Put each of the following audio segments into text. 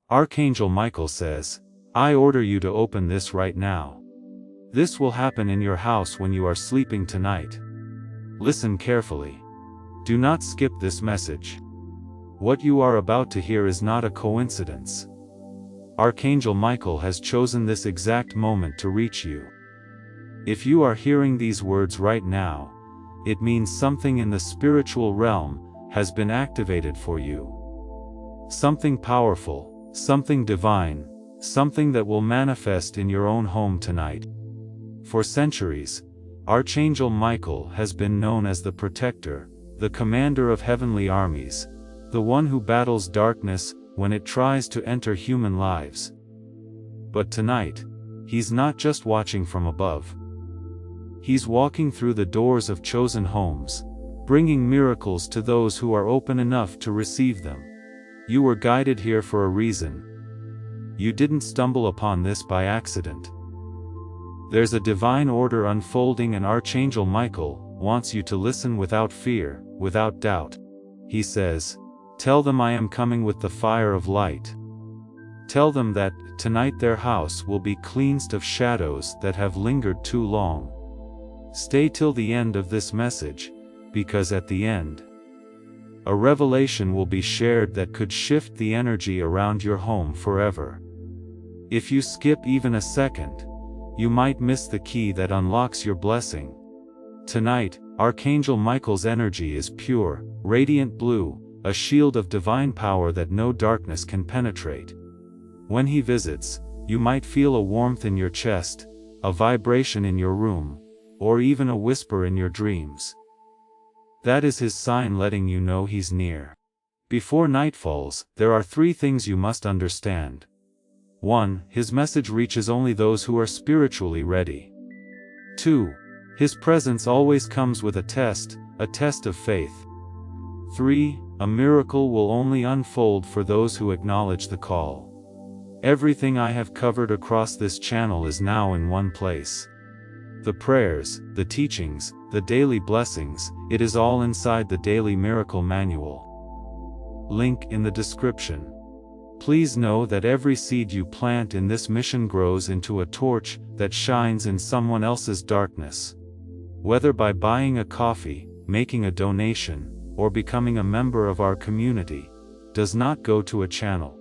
Archangel Michael says, I order you to open this right now. This will happen in your house when you are sleeping tonight. Listen carefully. Do not skip this message. What you are about to hear is not a coincidence. Archangel Michael has chosen this exact moment to reach you. If you are hearing these words right now, it means something in the spiritual realm has been activated for you. Something powerful, something divine, something that will manifest in your own home tonight. For centuries, Archangel Michael has been known as the protector, the commander of heavenly armies, the one who battles darkness when it tries to enter human lives. But tonight, he's not just watching from above. He's walking through the doors of chosen homes, bringing miracles to those who are open enough to receive them. You were guided here for a reason. You didn't stumble upon this by accident. There's a divine order unfolding, and Archangel Michael wants you to listen without fear, without doubt. He says, tell them I am coming with the fire of light. Tell them that, tonight their house will be cleansed of shadows that have lingered too long. Stay till the end of this message, because at the end, a revelation will be shared that could shift the energy around your home forever. If you skip even a second, you might miss the key that unlocks your blessing. Tonight, Archangel Michael's energy is pure, radiant blue, a shield of divine power that no darkness can penetrate. When he visits, you might feel a warmth in your chest, a vibration in your room, or even a whisper in your dreams. That is his sign letting you know he's near. Before night falls, there are 3 things you must understand. 1. His message reaches only those who are spiritually ready. 2. His presence always comes with a test of faith. 3. A miracle will only unfold for those who acknowledge the call. Everything I have covered across this channel is now in one place. The prayers, the teachings, the daily blessings, it is all inside the Daily Miracle Manual. Link in the description. Please know that every seed you plant in this mission grows into a torch that shines in someone else's darkness. Whether by buying a coffee, making a donation, or becoming a member of our community, does not go to a channel.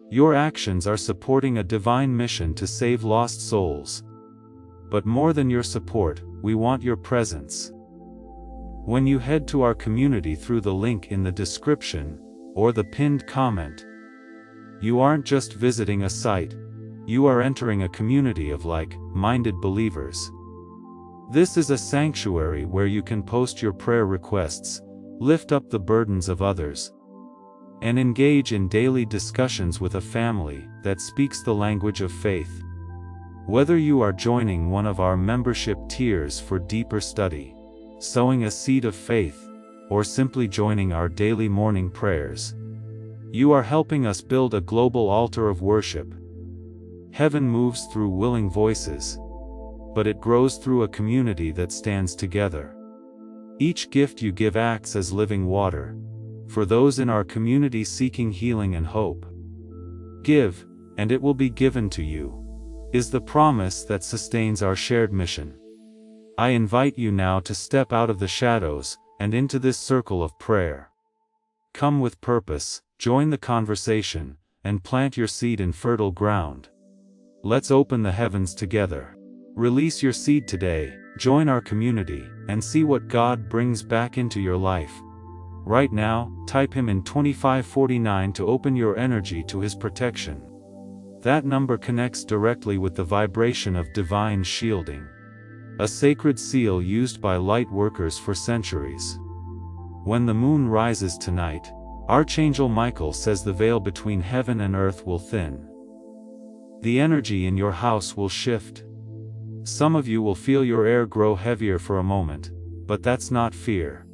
Your actions are supporting a divine mission to save lost souls. But more than your support, we want your presence. When you head to our community through the link in the description, or the pinned comment, you aren't just visiting a site, you are entering a community of like-minded believers. This is a sanctuary where you can post your prayer requests, lift up the burdens of others, and engage in daily discussions with a family that speaks the language of faith. Whether you are joining one of our membership tiers for deeper study, sowing a seed of faith, or simply joining our daily morning prayers, you are helping us build a global altar of worship. Heaven moves through willing voices, but it grows through a community that stands together. Each gift you give acts as living water for those in our community seeking healing and hope. Give, and it will be given to you, is the promise that sustains our shared mission. I invite you now to step out of the shadows and into this circle of prayer. Come with purpose, join the conversation, and plant your seed in fertile ground. Let's open the heavens together. Release your seed today, join our community, and see what God brings back into your life. Right now, type him in 2549 to open your energy to his protection. That number connects directly with the vibration of divine shielding, a sacred seal used by light workers for centuries. When the moon rises tonight, Archangel Michael says the veil between heaven and earth will thin. The energy in your house will shift. Some of you will feel your air grow heavier for a moment, but that's not fear.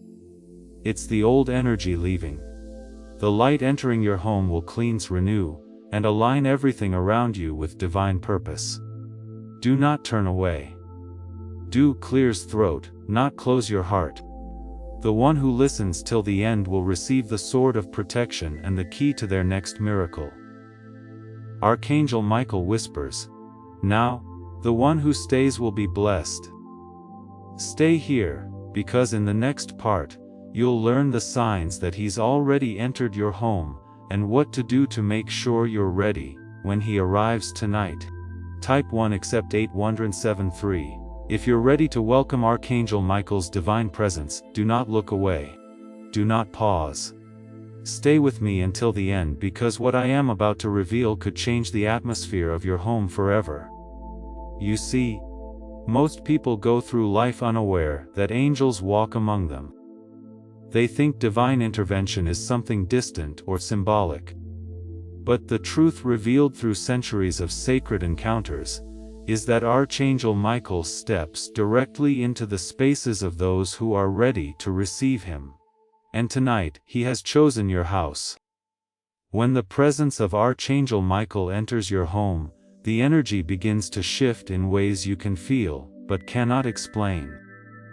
It's the old energy leaving. The light entering your home will cleanse, renew, and align everything around you with divine purpose. Do not turn away. Do clears throat, not close your heart. The one who listens till the end will receive the sword of protection and the key to their next miracle. Archangel Michael whispers, "Now, the one who stays will be blessed." Stay here, because in the next part, you'll learn the signs that he's already entered your home, and what to do to make sure you're ready when he arrives tonight. Type 1 accept 8173. If you're ready to welcome Archangel Michael's divine presence, do not look away. Do not pause. Stay with me until the end, because what I am about to reveal could change the atmosphere of your home forever. You see, most people go through life unaware that angels walk among them. They think divine intervention is something distant or symbolic. But the truth revealed through centuries of sacred encounters is that Archangel Michael steps directly into the spaces of those who are ready to receive him. And tonight, he has chosen your house. When the presence of Archangel Michael enters your home, the energy begins to shift in ways you can feel, but cannot explain.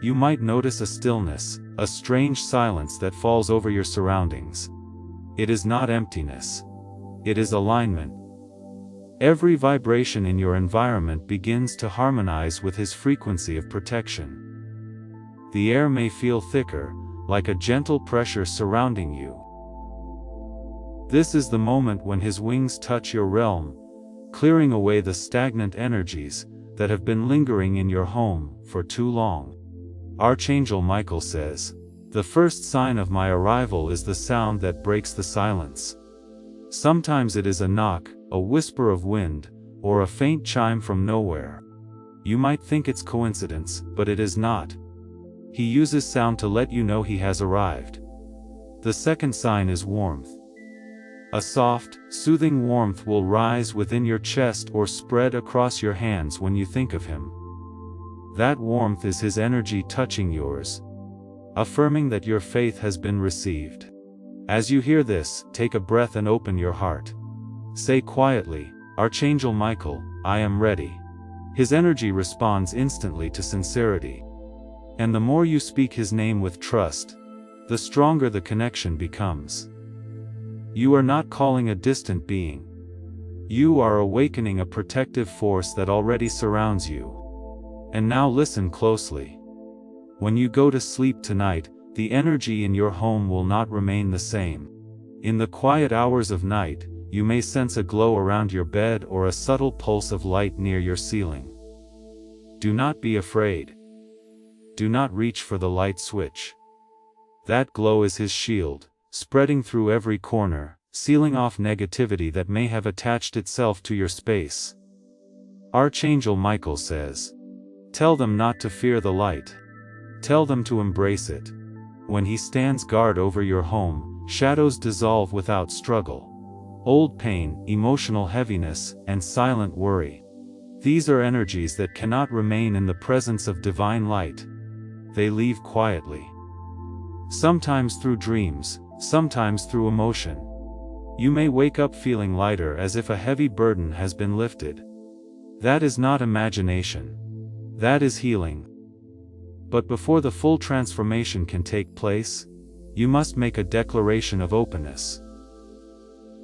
You might notice a stillness, a strange silence that falls over your surroundings. It is not emptiness. It is alignment. Every vibration in your environment begins to harmonize with his frequency of protection. The air may feel thicker, like a gentle pressure surrounding you. This is the moment when his wings touch your realm, clearing away the stagnant energies that have been lingering in your home for too long. Archangel Michael says, "The first sign of my arrival is the sound that breaks the silence." Sometimes it is a knock, a whisper of wind, or a faint chime from nowhere. You might think it's coincidence, but it is not. He uses sound to let you know he has arrived. The second sign is warmth. A soft, soothing warmth will rise within your chest or spread across your hands when you think of him. That warmth is his energy touching yours, affirming that your faith has been received. As you hear this, take a breath and open your heart. Say quietly, "Archangel Michael, I am ready." His energy responds instantly to sincerity. And the more you speak his name with trust, the stronger the connection becomes. You are not calling a distant being. You are awakening a protective force that already surrounds you. And now listen closely. When you go to sleep tonight, the energy in your home will not remain the same. In the quiet hours of night, you may sense a glow around your bed or a subtle pulse of light near your ceiling. Do not be afraid. Do not reach for the light switch. That glow is his shield, spreading through every corner, sealing off negativity that may have attached itself to your space. Archangel Michael says, "Tell them not to fear the light. Tell them to embrace it." When he stands guard over your home, shadows dissolve without struggle. Old pain, emotional heaviness, and silent worry. These are energies that cannot remain in the presence of divine light. They leave quietly. Sometimes through dreams, sometimes through emotion. You may wake up feeling lighter, as if a heavy burden has been lifted. That is not imagination. That is healing. But before the full transformation can take place, you must make a declaration of openness.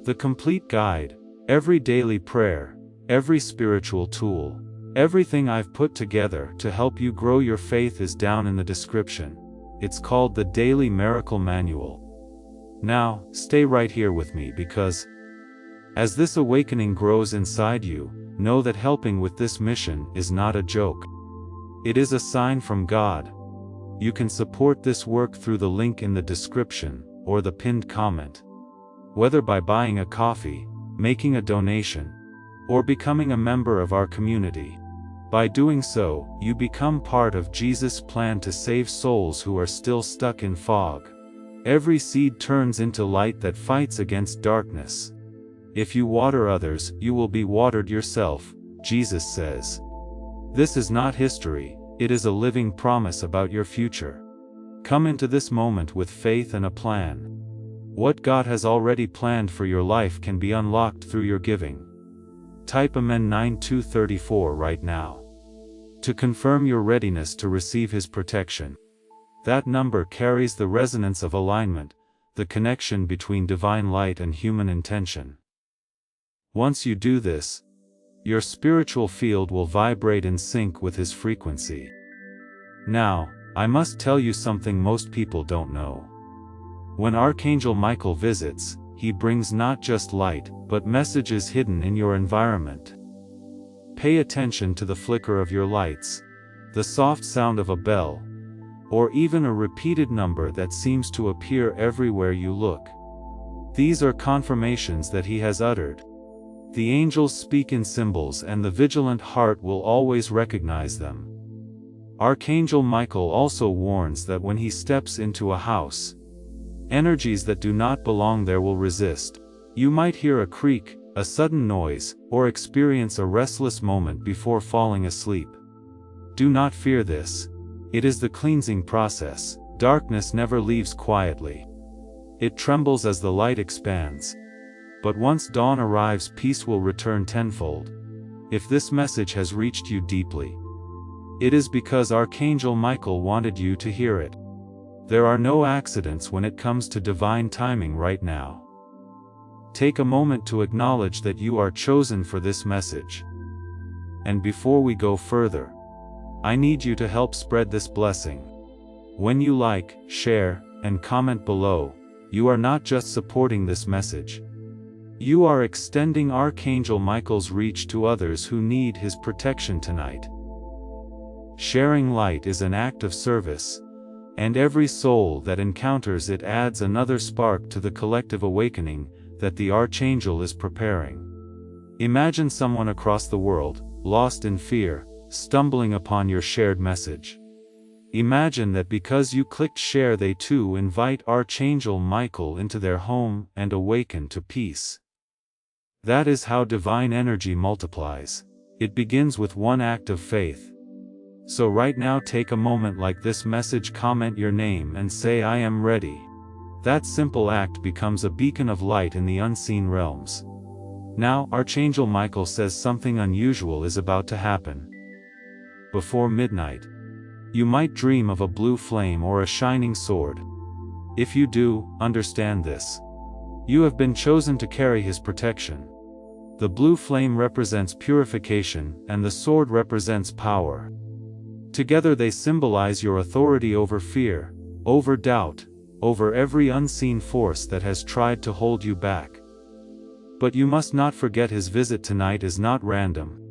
The complete guide, every daily prayer, every spiritual tool, everything I've put together to help you grow your faith is down in the description. It's called the Daily Miracle Manual. Now, stay right here with me, because as this awakening grows inside you, know that helping with this mission is not a joke. It is a sign from God. You can support this work through the link in the description, or the pinned comment. Whether by buying a coffee, making a donation, or becoming a member of our community. By doing so, you become part of Jesus' plan to save souls who are still stuck in fog. Every seed turns into light that fights against darkness. If you water others, you will be watered yourself, Jesus says. This is not history, it is a living promise about your future. Come into this moment with faith and a plan. What God has already planned for your life can be unlocked through your giving. Type Amen 9234 right now to confirm your readiness to receive his protection. That number carries the resonance of alignment, the connection between divine light and human intention. Once you do this, your spiritual field will vibrate in sync with his frequency. Now, I must tell you something most people don't know. When Archangel Michael visits, he brings not just light, but messages hidden in your environment. Pay attention to the flicker of your lights, the soft sound of a bell, or even a repeated number that seems to appear everywhere you look. These are confirmations that he has uttered. The angels speak in symbols, and the vigilant heart will always recognize them. Archangel Michael also warns that when he steps into a house, energies that do not belong there will resist. You might hear a creak, a sudden noise, or experience a restless moment before falling asleep. Do not fear this. It is the cleansing process. Darkness never leaves quietly. It trembles as the light expands. But once dawn arrives, peace will return tenfold. If this message has reached you deeply, it is because Archangel Michael wanted you to hear it. There are no accidents when it comes to divine timing right now. Take a moment to acknowledge that you are chosen for this message. And before we go further, I need you to help spread this blessing. When you like, share, and comment below, you are not just supporting this message. You are extending Archangel Michael's reach to others who need his protection tonight. Sharing light is an act of service, and every soul that encounters it adds another spark to the collective awakening that the Archangel is preparing. Imagine someone across the world, lost in fear, stumbling upon your shared message. Imagine that because you clicked share, they too invite Archangel Michael into their home and awaken to peace. That is how divine energy multiplies. It begins with one act of faith. So right now, take a moment like this message, comment your name and say I am ready. That simple act becomes a beacon of light in the unseen realms. Now, Archangel Michael says something unusual is about to happen. Before midnight, you might dream of a blue flame or a shining sword. If you do, understand this. You have been chosen to carry his protection. The blue flame represents purification, and the sword represents power. Together they symbolize your authority over fear, over doubt, over every unseen force that has tried to hold you back. But you must not forget his visit tonight is not random.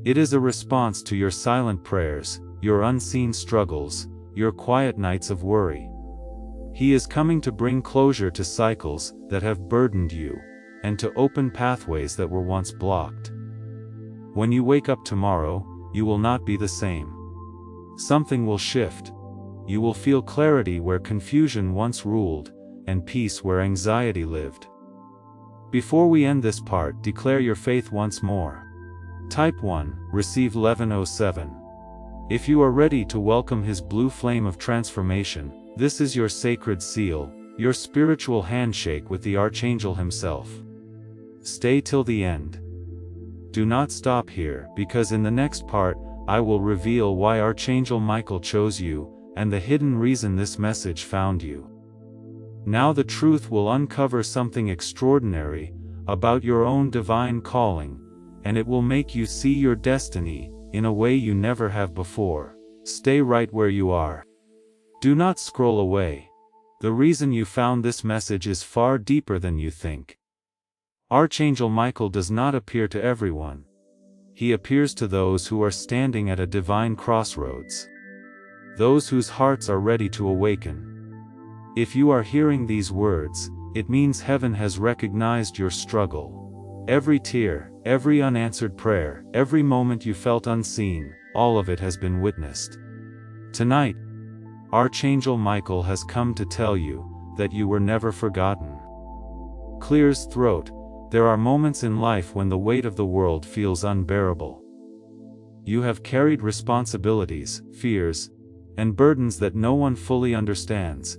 It is a response to your silent prayers, your unseen struggles, your quiet nights of worry. He is coming to bring closure to cycles that have burdened you, and to open pathways that were once blocked. When you wake up tomorrow, you will not be the same. Something will shift. You will feel clarity where confusion once ruled, and peace where anxiety lived. Before we end this part, declare your faith once more. Type 1, receive 1107. If you are ready to welcome his blue flame of transformation, this is your sacred seal, your spiritual handshake with the Archangel himself. Stay till the end. Do not stop here, because in the next part, I will reveal why Archangel Michael chose you, and the hidden reason this message found you. Now the truth will uncover something extraordinary about your own divine calling, and it will make you see your destiny in a way you never have before. Stay right where you are. Do not scroll away. The reason you found this message is far deeper than you think. Archangel Michael does not appear to everyone. He appears to those who are standing at a divine crossroads. Those whose hearts are ready to awaken. If you are hearing these words, it means heaven has recognized your struggle. Every tear, every unanswered prayer, every moment you felt unseen, all of it has been witnessed. Tonight, Archangel Michael has come to tell you that you were never forgotten. Clears throat. There are moments in life when the weight of the world feels unbearable. You have carried responsibilities, fears, and burdens that no one fully understands.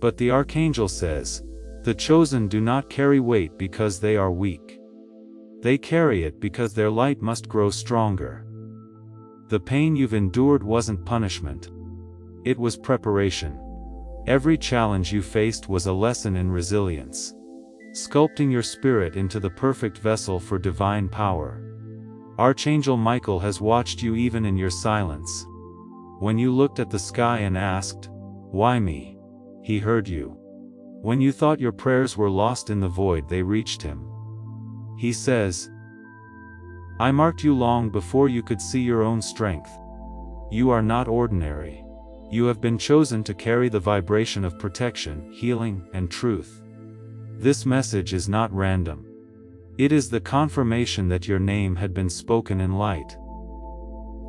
But the Archangel says, the chosen do not carry weight because they are weak. They carry it because their light must grow stronger. The pain you've endured wasn't punishment. It was preparation. Every challenge you faced was a lesson in resilience. sculpting your spirit into the perfect vessel for divine power. Archangel Michael has watched you even in your silence. When you looked at the sky and asked, "Why me?" he heard you. When you thought your prayers were lost in the void, they reached him. He says, "I marked you long before you could see your own strength. You are not ordinary. You have been chosen to carry the vibration of protection, healing, and truth. This message is not random. It is the confirmation that your name had been spoken in light.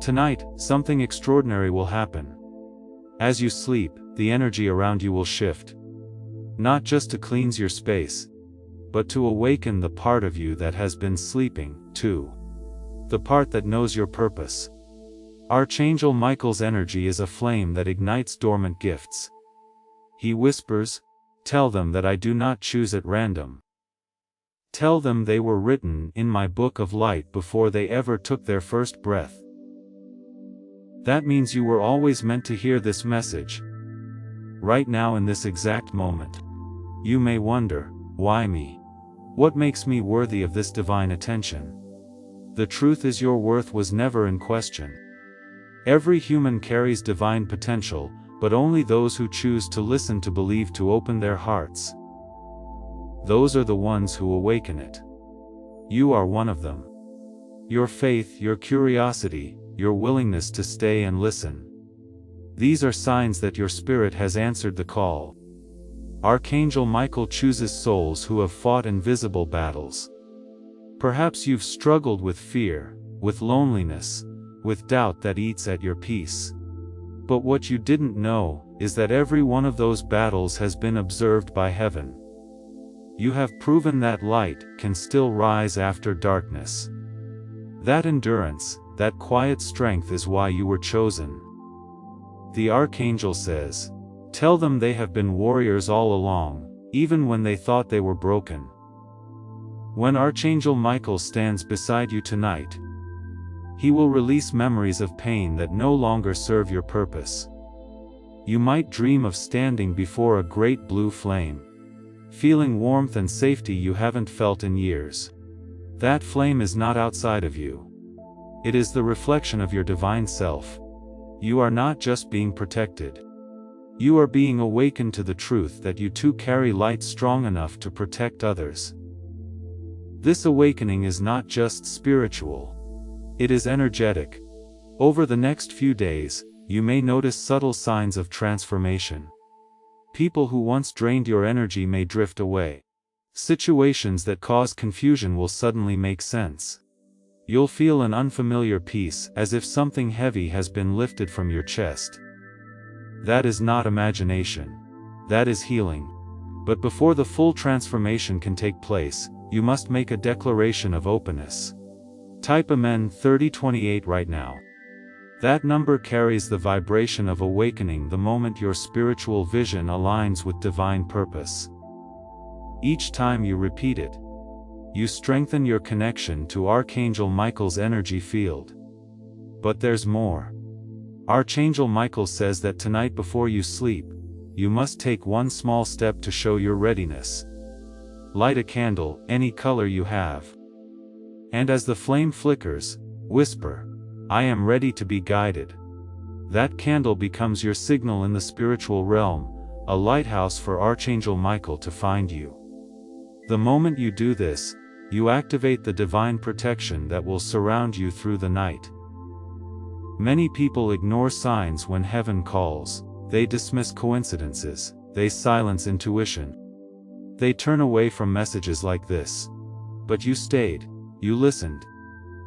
Tonight, something extraordinary will happen. As you sleep, the energy around you will shift. Not just to cleanse your space, but to awaken the part of you that has been sleeping, too. The part that knows your purpose. Archangel Michael's energy is a flame that ignites dormant gifts. He whispers, "Tell them that I do not choose at random. Tell them they were written in my book of light before they ever took their first breath." That means you were always meant to hear this message. Right now, in this exact moment. You may wonder, why me? What makes me worthy of this divine attention? The truth is, your worth was never in question. Every human carries divine potential, but only those who choose to listen, to believe, to open their hearts. Those are the ones who awaken it. You are one of them. Your faith, your curiosity, your willingness to stay and listen. These are signs that your spirit has answered the call. Archangel Michael chooses souls who have fought invisible battles. Perhaps you've struggled with fear, with loneliness, with doubt that eats at your peace. But what you didn't know is that every one of those battles has been observed by heaven. You have proven that light can still rise after darkness. That endurance, that quiet strength is why you were chosen. The Archangel says, "Tell them they have been warriors all along, even when they thought they were broken." When Archangel Michael stands beside you tonight, he will release memories of pain that no longer serve your purpose. You might dream of standing before a great blue flame, feeling warmth and safety you haven't felt in years. That flame is not outside of you. It is the reflection of your divine self. You are not just being protected. You are being awakened to the truth that you too carry light strong enough to protect others. This awakening is not just spiritual. It is energetic. Over the next few days, you may notice subtle signs of transformation. People who once drained your energy may drift away. Situations that caused confusion will suddenly make sense. You'll feel an unfamiliar peace, as if something heavy has been lifted from your chest. That is not imagination. That is healing. But before the full transformation can take place, you must make a declaration of openness. Type Amen 3028 right now. That number carries the vibration of awakening the moment your spiritual vision aligns with divine purpose. Each time you repeat it, you strengthen your connection to Archangel Michael's energy field. But there's more. Archangel Michael says that tonight before you sleep, you must take one small step to show your readiness. Light a candle, any color you have. And as the flame flickers, whisper, "I am ready to be guided." That candle becomes your signal in the spiritual realm, a lighthouse for Archangel Michael to find you. The moment you do this, you activate the divine protection that will surround you through the night. Many people ignore signs when heaven calls. They dismiss coincidences. They silence intuition. They turn away from messages like this. But you stayed. You listened.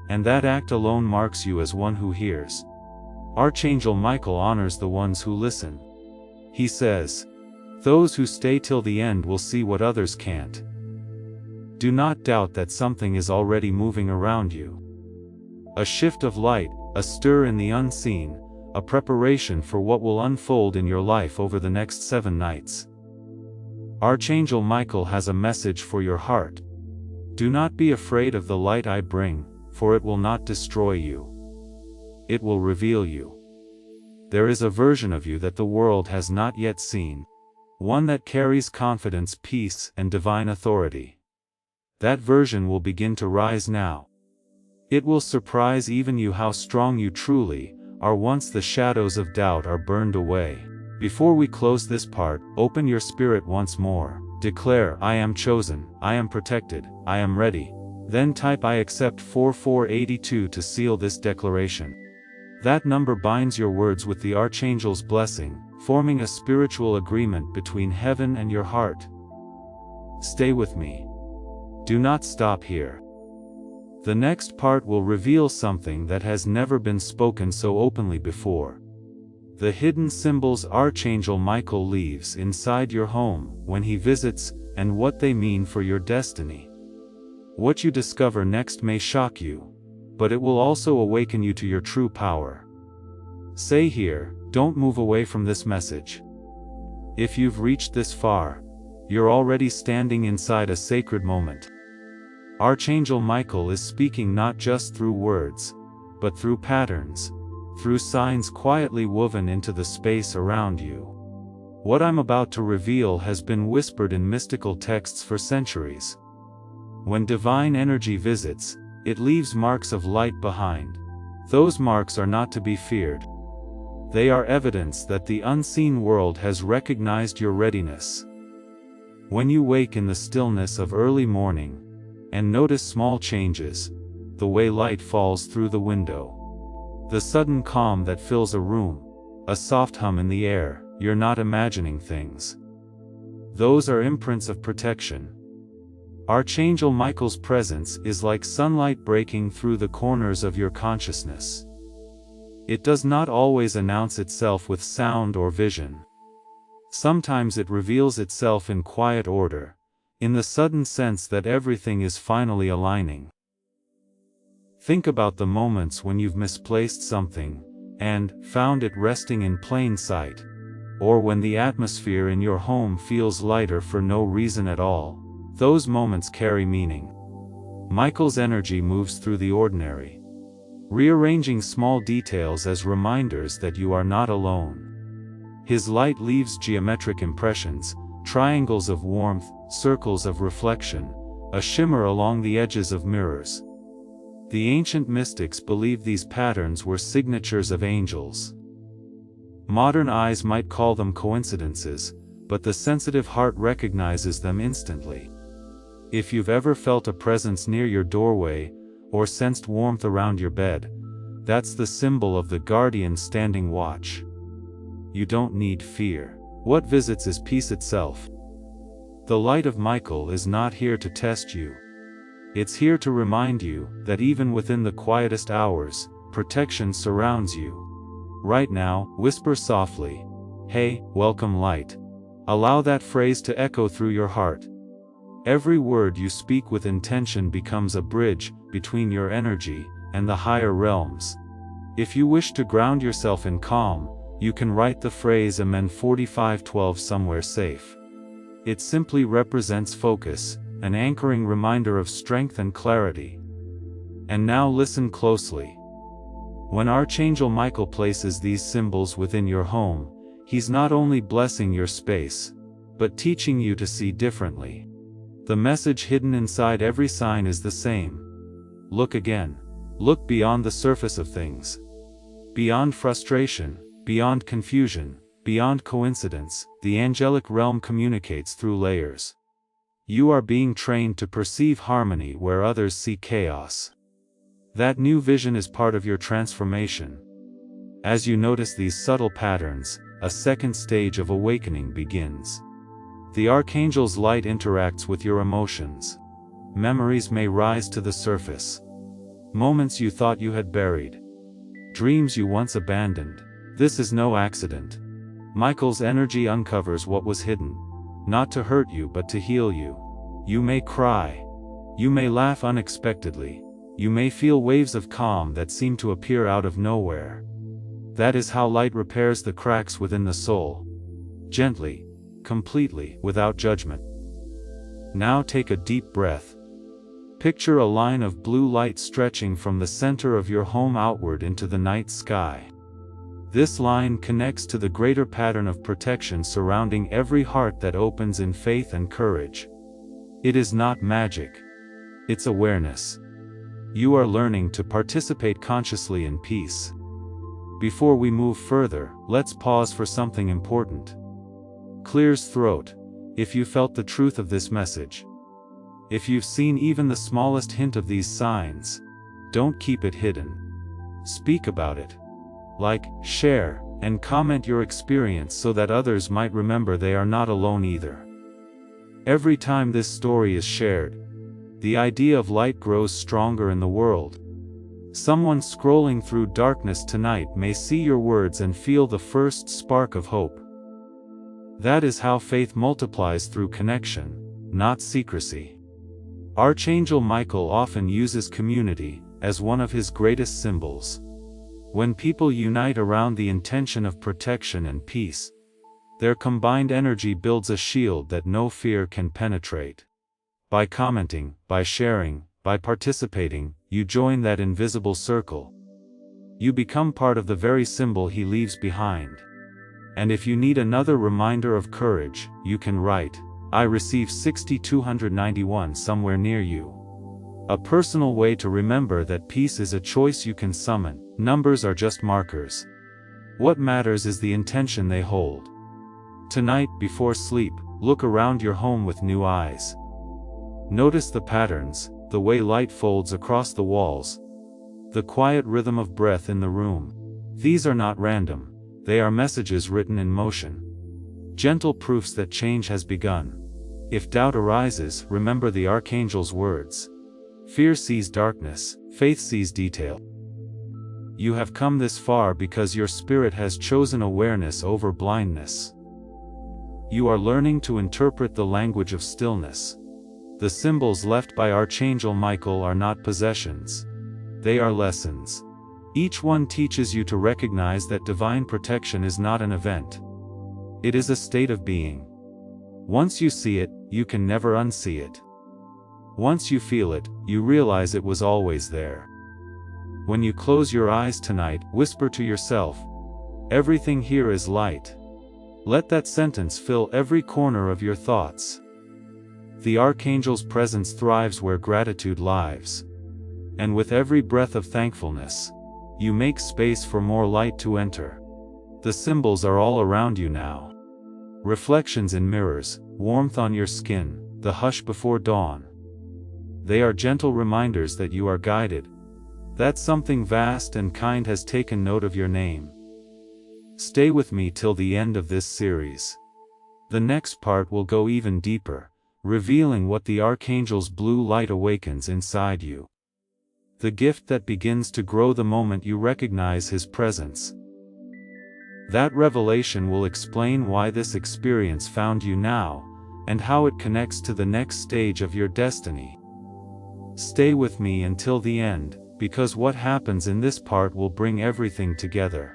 And that act alone marks you as one who hears. Archangel Michael honors the ones who listen. He says, "Those who stay till the end will see what others can't." Do not doubt that something is already moving around you. A shift of light, a stir in the unseen, a preparation for what will unfold in your life over the next 7 nights. Archangel Michael has a message for your heart. Do not be afraid of the light I bring, for it will not destroy you. It will reveal you. There is a version of you that the world has not yet seen, one that carries confidence, peace, and divine authority. That version will begin to rise now. It will surprise even you how strong you truly are once the shadows of doubt are burned away. Before we close this part, open your spirit once more. Declare, I am chosen, I am protected, I am ready. Then type I accept 4482 to seal this declaration. That number binds your words with the Archangel's blessing, forming a spiritual agreement between heaven and your heart. Stay with me. Do not stop here. The next part will reveal something that has never been spoken so openly before. The hidden symbols Archangel Michael leaves inside your home when he visits, and what they mean for your destiny. What you discover next may shock you, but it will also awaken you to your true power. Say here, don't move away from this message. If you've reached this far, you're already standing inside a sacred moment. Archangel Michael is speaking not just through words, but through patterns, through signs quietly woven into the space around you. What I'm about to reveal has been whispered in mystical texts for centuries. When divine energy visits, it leaves marks of light behind. Those marks are not to be feared. They are evidence that the unseen world has recognized your readiness. When you wake in the stillness of early morning, and notice small changes, the way light falls through the window, the sudden calm that fills a room, a soft hum in the air, you're not imagining things. Those are imprints of protection. Archangel Michael's presence is like sunlight breaking through the corners of your consciousness. It does not always announce itself with sound or vision. Sometimes it reveals itself in quiet order, in the sudden sense that everything is finally aligning. Think about the moments when you've misplaced something, and found it resting in plain sight, or when the atmosphere in your home feels lighter for no reason at all. Those moments carry meaning. Michael's energy moves through the ordinary, rearranging small details as reminders that you are not alone. His light leaves geometric impressions, triangles of warmth, circles of reflection, a shimmer along the edges of mirrors. The ancient mystics believed these patterns were signatures of angels. Modern eyes might call them coincidences, but the sensitive heart recognizes them instantly. If you've ever felt a presence near your doorway, or sensed warmth around your bed, that's the symbol of the guardian standing watch. You don't need fear. What visits is peace itself. The light of Michael is not here to test you. It's here to remind you that even within the quietest hours, protection surrounds you. Right now, whisper softly, "Hey, welcome light." Allow that phrase to echo through your heart. Every word you speak with intention becomes a bridge between your energy and the higher realms. If you wish to ground yourself in calm, you can write the phrase Amen 4512 somewhere safe. It simply represents focus, an anchoring reminder of strength and clarity. And now listen closely. When Archangel Michael places these symbols within your home, he's not only blessing your space, but teaching you to see differently. The message hidden inside every sign is the same. Look again. Look beyond the surface of things. Beyond frustration, beyond confusion, beyond coincidence, the angelic realm communicates through layers. You are being trained to perceive harmony where others see chaos. That new vision is part of your transformation. As you notice these subtle patterns, a second stage of awakening begins. The Archangel's light interacts with your emotions. Memories may rise to the surface. Moments you thought you had buried. Dreams you once abandoned. This is no accident. Michael's energy uncovers what was hidden. Not to hurt you but to heal you. You may cry. You may laugh unexpectedly. You may feel waves of calm that seem to appear out of nowhere. That is how light repairs the cracks within the soul. Gently, completely, without judgment. Now take a deep breath. Picture a line of blue light stretching from the center of your home outward into the night sky. This line connects to the greater pattern of protection surrounding every heart that opens in faith and courage. It is not magic. It's awareness. You are learning to participate consciously in peace. Before we move further, let's pause for something important. Clears throat. If you felt the truth of this message, if you've seen even the smallest hint of these signs, don't keep it hidden. Speak about it. Like, share, and comment your experience so that others might remember they are not alone either. Every time this story is shared, the idea of light grows stronger in the world. Someone scrolling through darkness tonight may see your words and feel the first spark of hope. That is how faith multiplies, through connection, not secrecy. Archangel Michael often uses community as one of his greatest symbols. When people unite around the intention of protection and peace, their combined energy builds a shield that no fear can penetrate. By commenting, by sharing, by participating, you join that invisible circle. You become part of the very symbol he leaves behind. And if you need another reminder of courage, you can write, "I receive 6291" somewhere near you. A personal way to remember that peace is a choice you can summon. Numbers are just markers. What matters is the intention they hold. Tonight, before sleep, look around your home with new eyes. Notice the patterns, the way light folds across the walls, the quiet rhythm of breath in the room. These are not random. They are messages written in motion. Gentle proofs that change has begun. If doubt arises, remember the Archangel's words. Fear sees darkness, faith sees detail. You have come this far because your spirit has chosen awareness over blindness. You are learning to interpret the language of stillness. The symbols left by Archangel Michael are not possessions. They are lessons. Each one teaches you to recognize that divine protection is not an event. It is a state of being. Once you see it, you can never unsee it. Once you feel it, you realize it was always there. When you close your eyes tonight, whisper to yourself, "Everything here is light." Let that sentence fill every corner of your thoughts. The Archangel's presence thrives where gratitude lives. And with every breath of thankfulness, you make space for more light to enter. The symbols are all around you now. Reflections in mirrors, warmth on your skin, the hush before dawn. They are gentle reminders that you are guided, that something vast and kind has taken note of your name. Stay with me till the end of this series. The next part will go even deeper, revealing what the Archangel's blue light awakens inside you. The gift that begins to grow the moment you recognize his presence. That revelation will explain why this experience found you now, and how it connects to the next stage of your destiny. Stay with me until the end, because what happens in this part will bring everything together.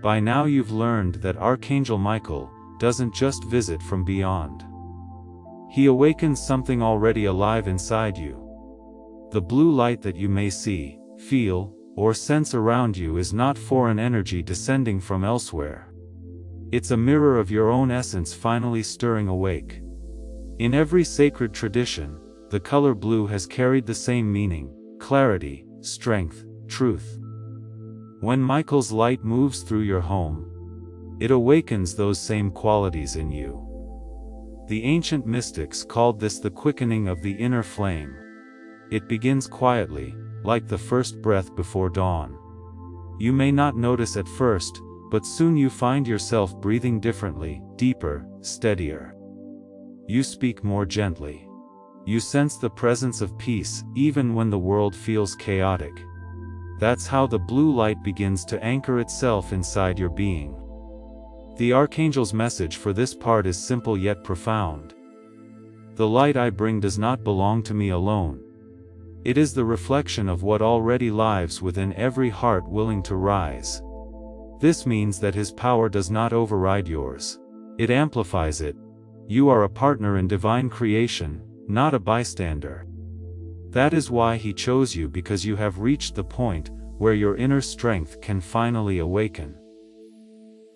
By now you've learned that Archangel Michael doesn't just visit from beyond. He awakens something already alive inside you. The blue light that you may see, feel, or sense around you is not foreign energy descending from elsewhere. It's a mirror of your own essence finally stirring awake. In every sacred tradition, the color blue has carried the same meaning: clarity, strength, truth. When Michael's light moves through your home, it awakens those same qualities in you. The ancient mystics called this the quickening of the inner flame. It begins quietly, like the first breath before dawn. You may not notice at first, but soon you find yourself breathing differently, deeper, steadier. You speak more gently. You sense the presence of peace, even when the world feels chaotic. That's how the blue light begins to anchor itself inside your being. The Archangel's message for this part is simple yet profound. The light I bring does not belong to me alone. It is the reflection of what already lives within every heart willing to rise. This means that his power does not override yours. It amplifies it. You are a partner in divine creation, not a bystander. That is why he chose you, because you have reached the point where your inner strength can finally awaken.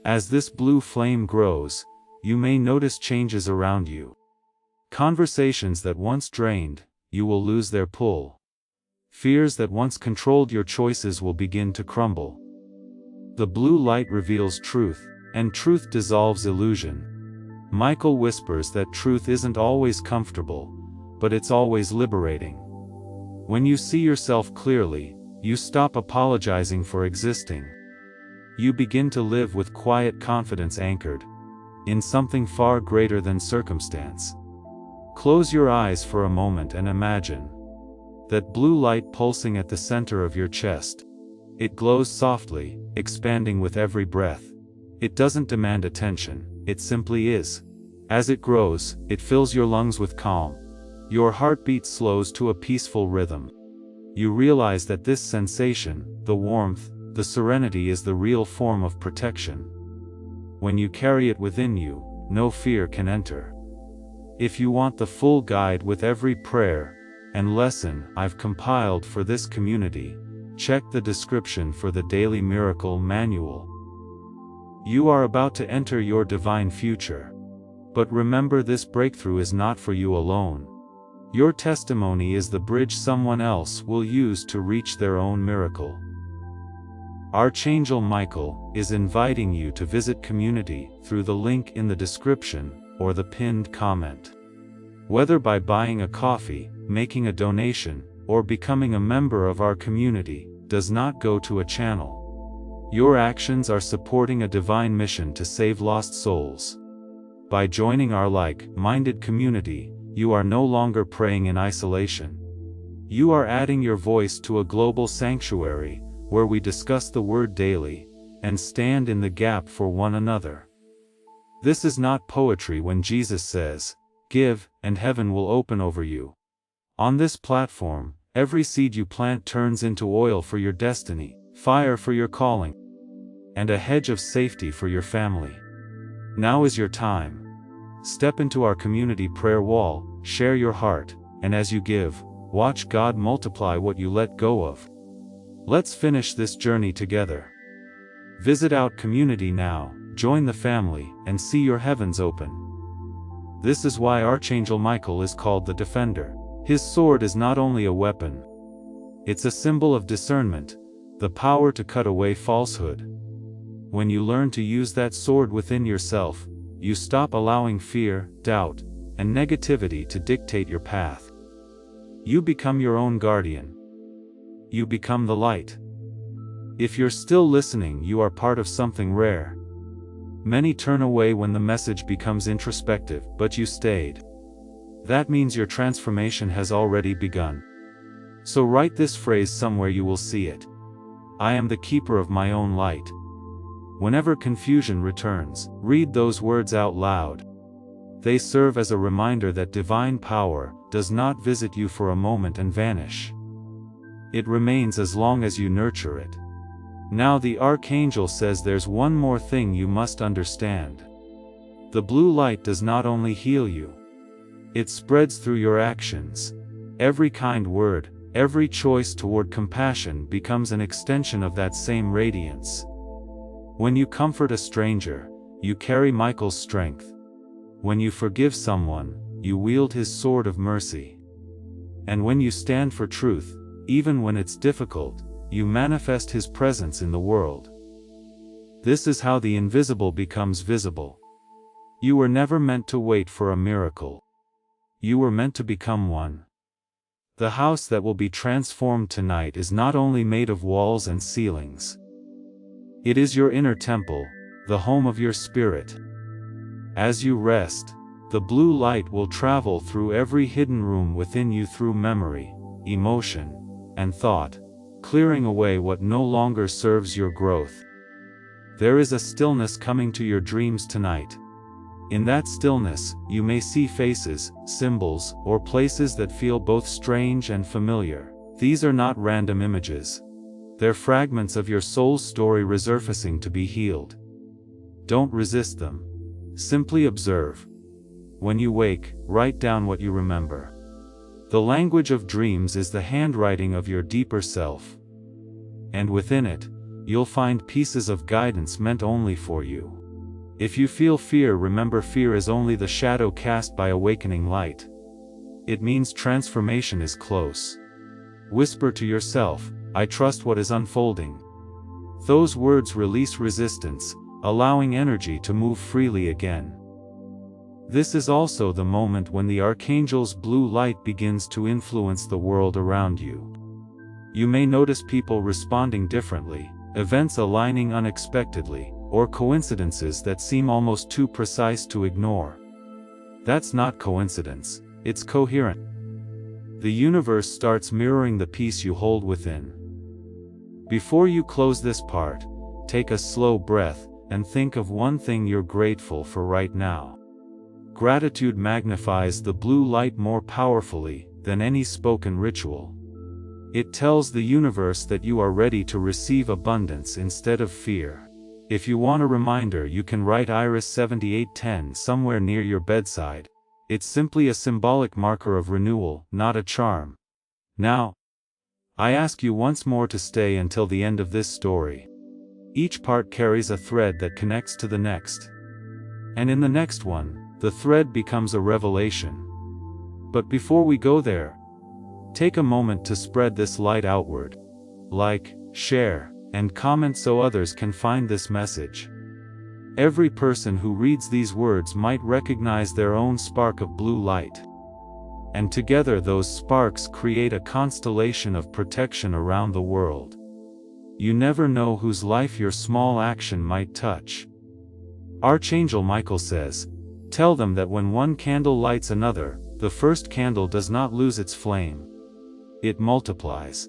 As this blue flame grows, you may notice changes around you. Conversations that once drained you will lose their pull. Fears that once controlled your choices will begin to crumble. The blue light reveals truth, and truth dissolves illusion. Michael whispers that truth isn't always comfortable, but it's always liberating. When you see yourself clearly, you stop apologizing for existing. You begin to live with quiet confidence anchored in something far greater than circumstance. Close your eyes for a moment and imagine that blue light pulsing at the center of your chest. It glows softly, expanding with every breath. It doesn't demand attention, it simply is. As it grows, it fills your lungs with calm. Your heartbeat slows to a peaceful rhythm. You realize that this sensation, the warmth, the serenity is the real form of protection. When you carry it within you, no fear can enter. If you want the full guide with every prayer and lesson I've compiled for this community, check the description for the Daily Miracle Manual. You are about to enter your divine future. But remember, this breakthrough is not for you alone. Your testimony is the bridge someone else will use to reach their own miracle. Archangel Michael is inviting you to visit community through the link in the description or the pinned comment. Whether by buying a coffee, making a donation, or becoming a member of our community, does not go to a channel. Your actions are supporting a divine mission to save lost souls. By joining our like-minded community, you are no longer praying in isolation. You are adding your voice to a global sanctuary, where we discuss the Word daily, and stand in the gap for one another. This is not poetry when Jesus says, "Give, and heaven will open over you." On this platform, every seed you plant turns into oil for your destiny, fire for your calling, and a hedge of safety for your family. Now is your time. Step into our community prayer wall, share your heart, and as you give, watch God multiply what you let go of. Let's finish this journey together. Visit our community now, join the family, and see your heavens open. This is why Archangel Michael is called the Defender. His sword is not only a weapon. It's a symbol of discernment, the power to cut away falsehood. When you learn to use that sword within yourself, you stop allowing fear, doubt, and negativity to dictate your path. You become your own guardian. You become the light. If you're still listening, you are part of something rare. Many turn away when the message becomes introspective, but you stayed. That means your transformation has already begun. So write this phrase somewhere you will see it. I am the keeper of my own light. Whenever confusion returns, read those words out loud. They serve as a reminder that divine power does not visit you for a moment and vanish. It remains as long as you nurture it. Now the Archangel says there's one more thing you must understand. The blue light does not only heal you. It spreads through your actions. Every kind word, every choice toward compassion becomes an extension of that same radiance. When you comfort a stranger, you carry Michael's strength. When you forgive someone, you wield his sword of mercy. And when you stand for truth, even when it's difficult, you manifest his presence in the world. This is how the invisible becomes visible. You were never meant to wait for a miracle. You were meant to become one. The house that will be transformed tonight is not only made of walls and ceilings. It is your inner temple, the home of your spirit. As you rest, the blue light will travel through every hidden room within you through memory, emotion, and thought, clearing away what no longer serves your growth. There is a stillness coming to your dreams tonight. In that stillness, you may see faces, symbols, or places that feel both strange and familiar. These are not random images. They're fragments of your soul's story resurfacing to be healed. Don't resist them. Simply observe. When you wake, write down what you remember. The language of dreams is the handwriting of your deeper self. And within it, you'll find pieces of guidance meant only for you. If you feel fear, remember fear is only the shadow cast by awakening light. it means transformation is close. Whisper to yourself, I trust what is unfolding. Those words release resistance, allowing energy to move freely again. This is also the moment when the Archangel's blue light begins to influence the world around you. You may notice people responding differently, events aligning unexpectedly, or coincidences that seem almost too precise to ignore. That's not coincidence, it's coherent. The universe starts mirroring the peace you hold within. Before you close this part, take a slow breath, and think of one thing you're grateful for right now. Gratitude magnifies the blue light more powerfully than any spoken ritual. It tells the universe that you are ready to receive abundance instead of fear. If you want a reminder, you can write Iris 7810 somewhere near your bedside. It's simply a symbolic marker of renewal, not a charm. Now, I ask you once more to stay until the end of this story. Each part carries a thread that connects to the next. And in the next one, the thread becomes a revelation. But before we go there, take a moment to spread this light outward. Like, share, and comment so others can find this message. Every person who reads these words might recognize their own spark of blue light. And together those sparks create a constellation of protection around the world. You never know whose life your small action might touch. Archangel Michael says, tell them that when one candle lights another, the first candle does not lose its flame. It multiplies.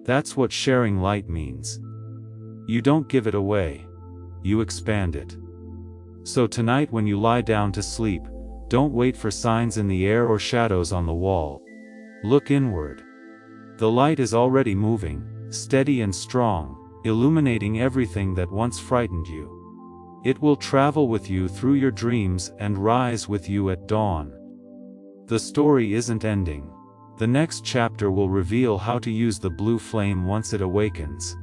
That's what sharing light means. You don't give it away. You expand it. So tonight when you lie down to sleep, don't wait for signs in the air or shadows on the wall. Look inward. The light is already moving, steady and strong, illuminating everything that once frightened you. It will travel with you through your dreams and rise with you at dawn. The story isn't ending. The next chapter will reveal how to use the blue flame once it awakens.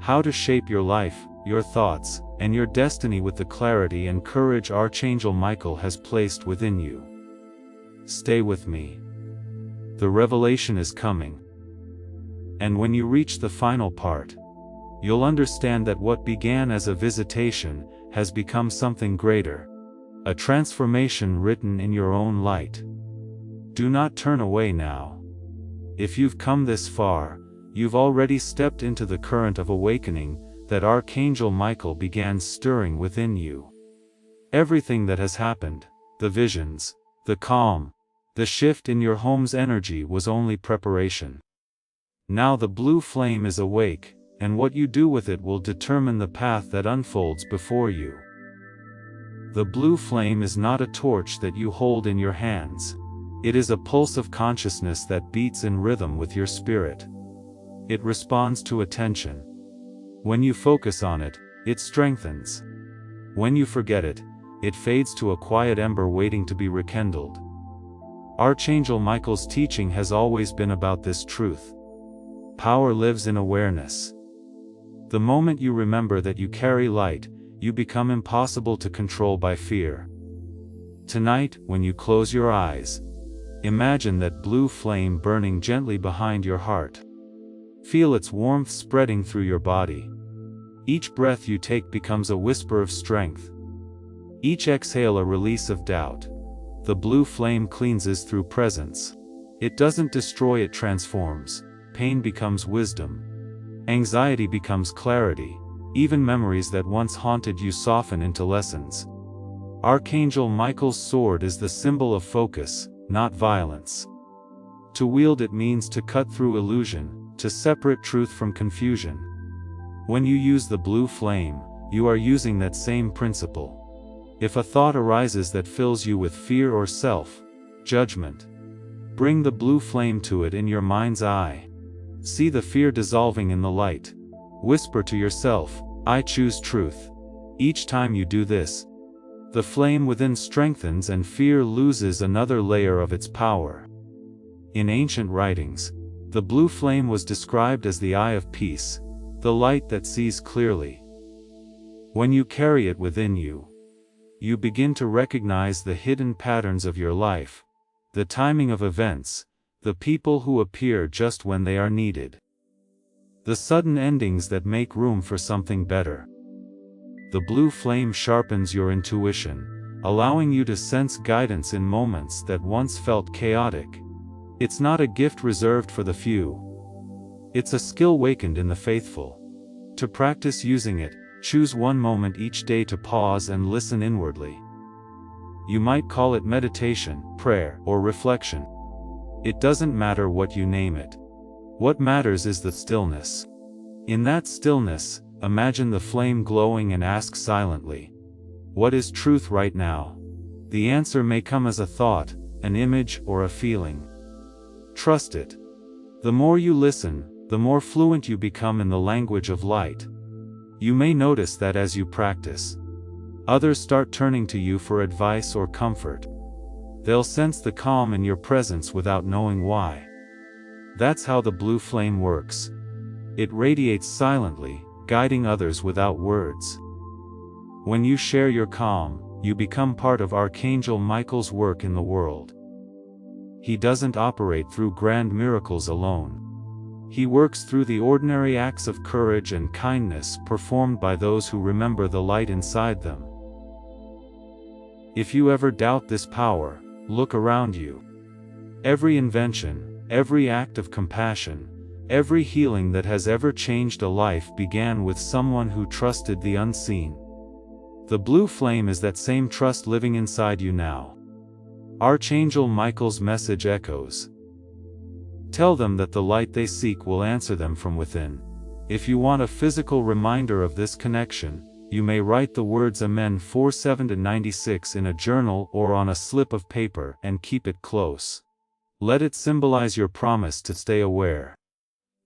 How to shape your life, your thoughts, and your destiny with the clarity and courage Archangel Michael has placed within you. Stay with me. The revelation is coming. And when you reach the final part, you'll understand that what began as a visitation has become something greater. A transformation written in your own light. Do not turn away now. If you've come this far, you've already stepped into the current of awakening that Archangel Michael began stirring within you. Everything that has happened, the visions, the calm, the shift in your home's energy was only preparation. Now the blue flame is awake, and what you do with it will determine the path that unfolds before you. The blue flame is not a torch that you hold in your hands. It is a pulse of consciousness that beats in rhythm with your spirit. It responds to attention. When you focus on it, it strengthens. When you forget it, it fades to a quiet ember waiting to be rekindled. Archangel Michael's teaching has always been about this truth. Power lives in awareness. The moment you remember that you carry light, you become impossible to control by fear. Tonight, when you close your eyes, imagine that blue flame burning gently behind your heart. Feel its warmth spreading through your body. Each breath you take becomes a whisper of strength. Each exhale a release of doubt. The blue flame cleanses through presence. It doesn't destroy, it transforms. Pain becomes wisdom. Anxiety becomes clarity. Even memories that once haunted you soften into lessons. Archangel Michael's sword is the symbol of focus, not violence. To wield it means to cut through illusion, to separate truth from confusion. When you use the blue flame, you are using that same principle. If a thought arises that fills you with fear or self-judgment, bring the blue flame to it in your mind's eye. See the fear dissolving in the light. Whisper to yourself, I choose truth. Each time you do this, the flame within strengthens and fear loses another layer of its power. In ancient writings, the blue flame was described as the eye of peace, the light that sees clearly. When you carry it within you, you begin to recognize the hidden patterns of your life, the timing of events, the people who appear just when they are needed. The sudden endings that make room for something better. The blue flame sharpens your intuition, allowing you to sense guidance in moments that once felt chaotic. It's not a gift reserved for the few. It's a skill wakened in the faithful. To practice using it, choose one moment each day to pause and listen inwardly. You might call it meditation, prayer, or reflection. It doesn't matter what you name it. What matters is the stillness. In that stillness, imagine the flame glowing and ask silently, "What is truth right now?" The answer may come as a thought, an image, or a feeling. Trust it. The more you listen, the more fluent you become in the language of light. You may notice that as you practice, others start turning to you for advice or comfort. They'll sense the calm in your presence without knowing why. That's how the blue flame works. It radiates silently, guiding others without words. When you share your calm, you become part of Archangel Michael's work in the world. He doesn't operate through grand miracles alone. He works through the ordinary acts of courage and kindness performed by those who remember the light inside them. If you ever doubt this power, look around you. Every invention, every act of compassion, every healing that has ever changed a life began with someone who trusted the unseen. The blue flame is that same trust living inside you now. Archangel Michael's message echoes. Tell them that the light they seek will answer them from within. If you want a physical reminder of this connection, you may write the words Amen 47-96 in a journal or on a slip of paper and keep it close. Let it symbolize your promise to stay aware.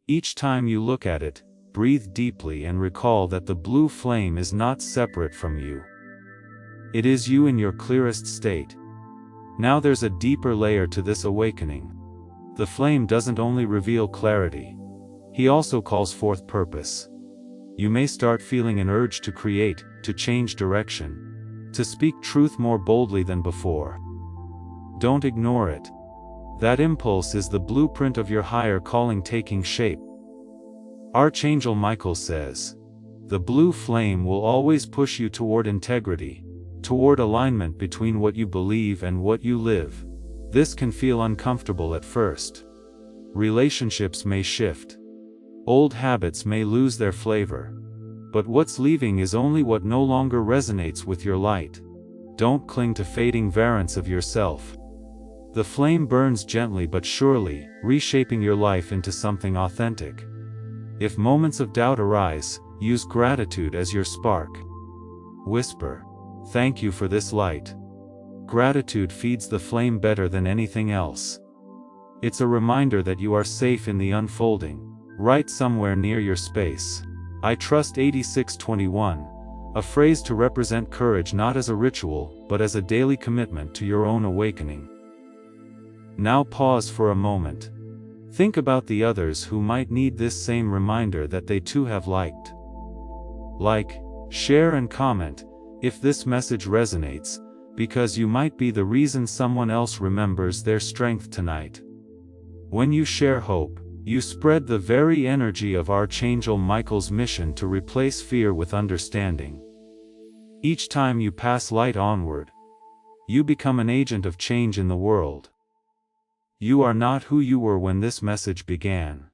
Each time you look at it, breathe deeply and recall that the blue flame is not separate from you. It is you in your clearest state. Now there's a deeper layer to this awakening. The flame doesn't only reveal clarity. He also calls forth purpose. You may start feeling an urge to create, to change direction, to speak truth more boldly than before. Don't ignore it. That impulse is the blueprint of your higher calling taking shape. Archangel Michael says, the blue flame will always push you toward integrity, toward alignment between what you believe and what you live. This can feel uncomfortable at first. Relationships may shift. Old habits may lose their flavor. But what's leaving is only what no longer resonates with your light. Don't cling to fading variants of yourself. The flame burns gently but surely, reshaping your life into something authentic. If moments of doubt arise, use gratitude as your spark. Whisper, "Thank you for this light." Gratitude feeds the flame better than anything else. It's a reminder that you are safe in the unfolding, right somewhere near your space. I trust 8621, a phrase to represent courage not as a ritual, but as a daily commitment to your own awakening. Now pause for a moment. Think about the others who might need this same reminder that they too have liked. Like, share and comment, if this message resonates, because you might be the reason someone else remembers their strength tonight. When you share hope, you spread the very energy of Archangel Michael's mission to replace fear with understanding. Each time you pass light onward, you become an agent of change in the world. You are not who you were when this message began.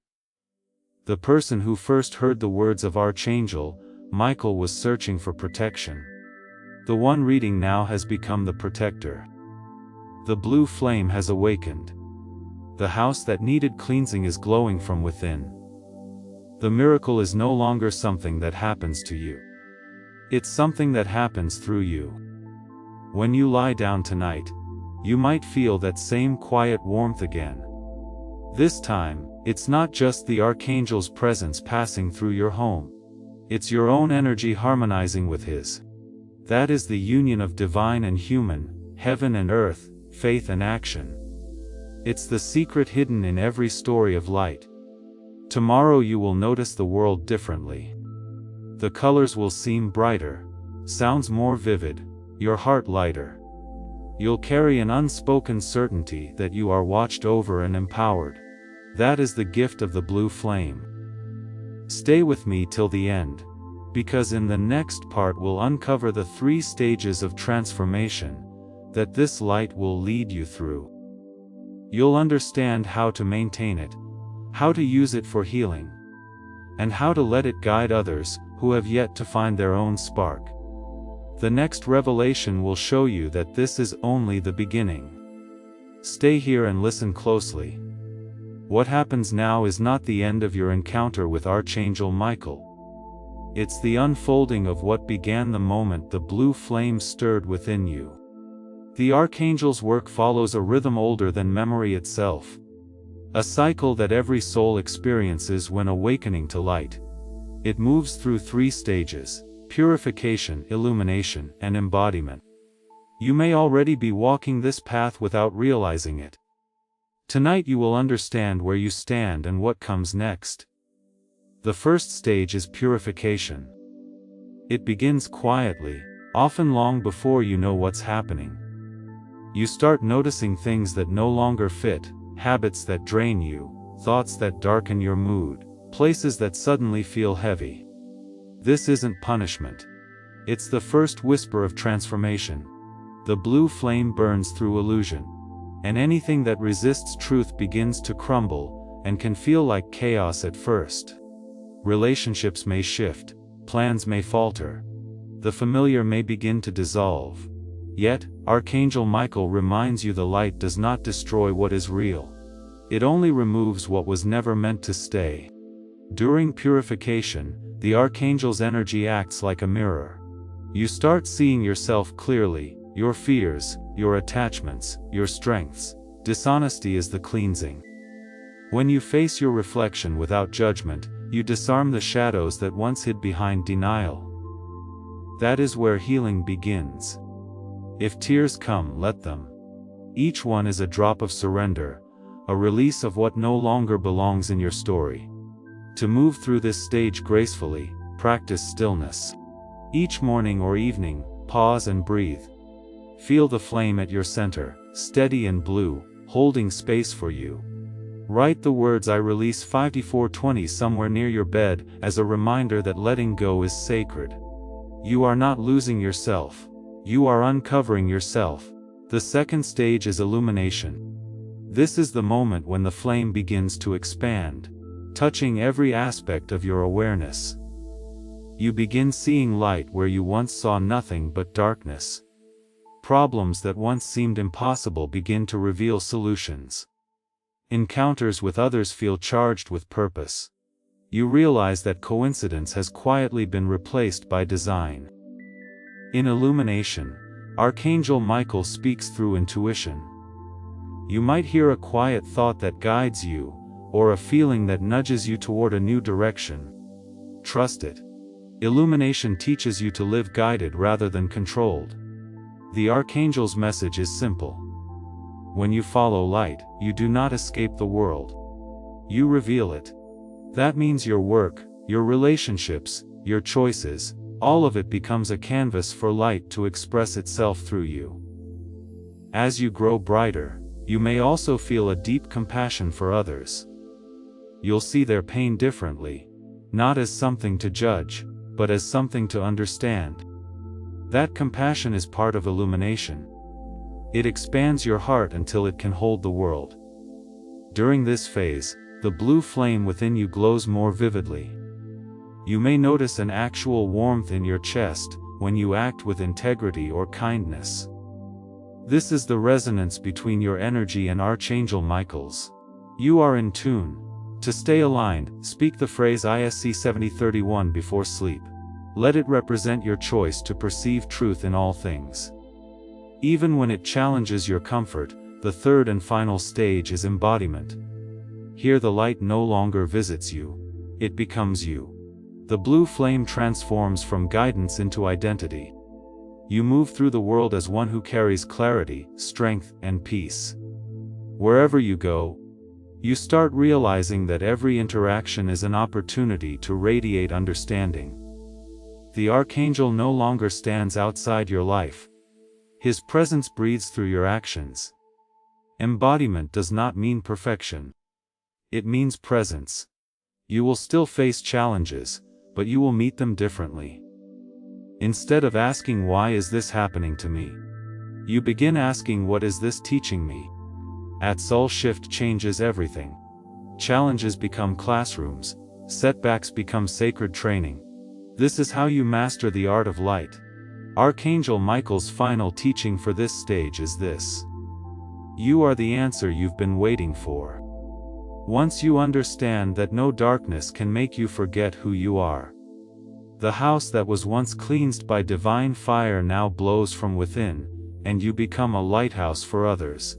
The person who first heard the words of Archangel Michael was searching for protection. The one reading now has become the protector. The blue flame has awakened. The house that needed cleansing is glowing from within. The miracle is no longer something that happens to you. It's something that happens through you. When you lie down tonight, you might feel that same quiet warmth again. This time, it's not just the Archangel's presence passing through your home. It's your own energy harmonizing with his. That is the union of divine and human, heaven and earth, faith and action. It's the secret hidden in every story of light. Tomorrow you will notice the world differently. The colors will seem brighter, sounds more vivid, your heart lighter. You'll carry an unspoken certainty that you are watched over and empowered. That is the gift of the blue flame. Stay with me till the end, because in the next part we'll uncover the 3 stages of transformation that this light will lead you through. You'll understand how to maintain it, how to use it for healing, and how to let it guide others who have yet to find their own spark. The next revelation will show you that this is only the beginning. Stay here and listen closely. What happens now is not the end of your encounter with Archangel Michael. It's the unfolding of what began the moment the blue flame stirred within you. The Archangel's work follows a rhythm older than memory itself. A cycle that every soul experiences when awakening to light. It moves through 3 stages: purification, illumination, and embodiment. You may already be walking this path without realizing it. Tonight you will understand where you stand and what comes next. The first stage is purification. It begins quietly, often long before you know what's happening. You start noticing things that no longer fit, habits that drain you, thoughts that darken your mood, places that suddenly feel heavy. This isn't punishment. It's the first whisper of transformation. The blue flame burns through illusion, and anything that resists truth begins to crumble, and can feel like chaos at first. Relationships may shift, plans may falter, the familiar may begin to dissolve. Yet, Archangel Michael reminds you the light does not destroy what is real. It only removes what was never meant to stay. During purification, the Archangel's energy acts like a mirror. You start seeing yourself clearly, your fears, your attachments, your strengths. Dishonesty is the cleansing. When you face your reflection without judgment, you disarm the shadows that once hid behind denial. That is where healing begins. If tears come, let them. Each one is a drop of surrender, a release of what no longer belongs in your story. To move through this stage gracefully, practice stillness. Each morning or evening, pause and breathe. Feel the flame at your center, steady and blue, holding space for you. Write the words "I release 5420" somewhere near your bed as a reminder that letting go is sacred. You are not losing yourself. You are uncovering yourself. The second stage is illumination. This is the moment when the flame begins to expand, touching every aspect of your awareness. You begin seeing light where you once saw nothing but darkness. Problems that once seemed impossible begin to reveal solutions. Encounters with others feel charged with purpose. You realize that coincidence has quietly been replaced by design. In illumination, Archangel Michael speaks through intuition. You might hear a quiet thought that guides you, or a feeling that nudges you toward a new direction. Trust it. Illumination teaches you to live guided rather than controlled. The Archangel's message is simple. When you follow light, you do not escape the world. You reveal it. That means your work, your relationships, your choices, all of it becomes a canvas for light to express itself through you. As you grow brighter, you may also feel a deep compassion for others. You'll see their pain differently, not as something to judge, but as something to understand. That compassion is part of illumination. It expands your heart until it can hold the world. During this phase, the blue flame within you glows more vividly. You may notice an actual warmth in your chest when you act with integrity or kindness. This is the resonance between your energy and Archangel Michael's. You are in tune. To stay aligned, speak the phrase ISC 7031 before sleep. Let it represent your choice to perceive truth in all things. Even when it challenges your comfort, the third and final stage is embodiment. Here the light no longer visits you. It becomes you. The blue flame transforms from guidance into identity. You move through the world as one who carries clarity, strength, and peace. Wherever you go, you start realizing that every interaction is an opportunity to radiate understanding. The Archangel no longer stands outside your life. His presence breathes through your actions. Embodiment does not mean perfection. It means presence. You will still face challenges, but you will meet them differently. Instead of asking why is this happening to me, you begin asking what is this teaching me? That soul shift changes everything. Challenges become classrooms, setbacks become sacred training. This is how you master the art of light. Archangel Michael's final teaching for this stage is this: you are the answer you've been waiting for. Once you understand that no darkness can make you forget who you are, the house that was once cleansed by divine fire now glows from within, and you become a lighthouse for others.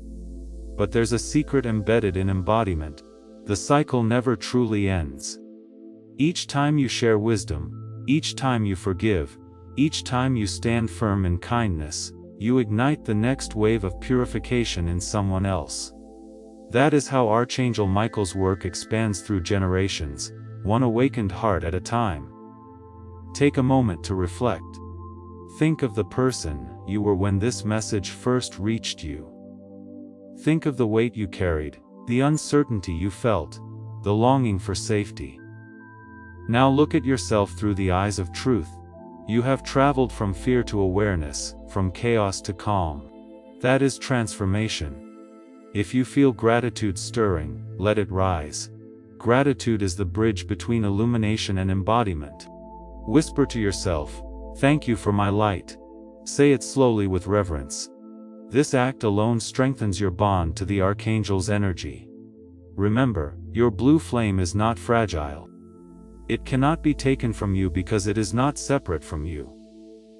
But there's a secret embedded in embodiment. The cycle never truly ends. Each time you share wisdom, each time you forgive, each time you stand firm in kindness, you ignite the next wave of purification in someone else. That is how Archangel Michael's work expands through generations, one awakened heart at a time. Take a moment to reflect. Think of the person you were when this message first reached you. Think of the weight you carried, the uncertainty you felt, the longing for safety. Now look at yourself through the eyes of truth. You have traveled from fear to awareness, from chaos to calm. That is transformation. If you feel gratitude stirring, let it rise. Gratitude is the bridge between illumination and embodiment. Whisper to yourself, "Thank you for my light." Say it slowly with reverence. This act alone strengthens your bond to the Archangel's energy. Remember, your blue flame is not fragile. It cannot be taken from you because it is not separate from you.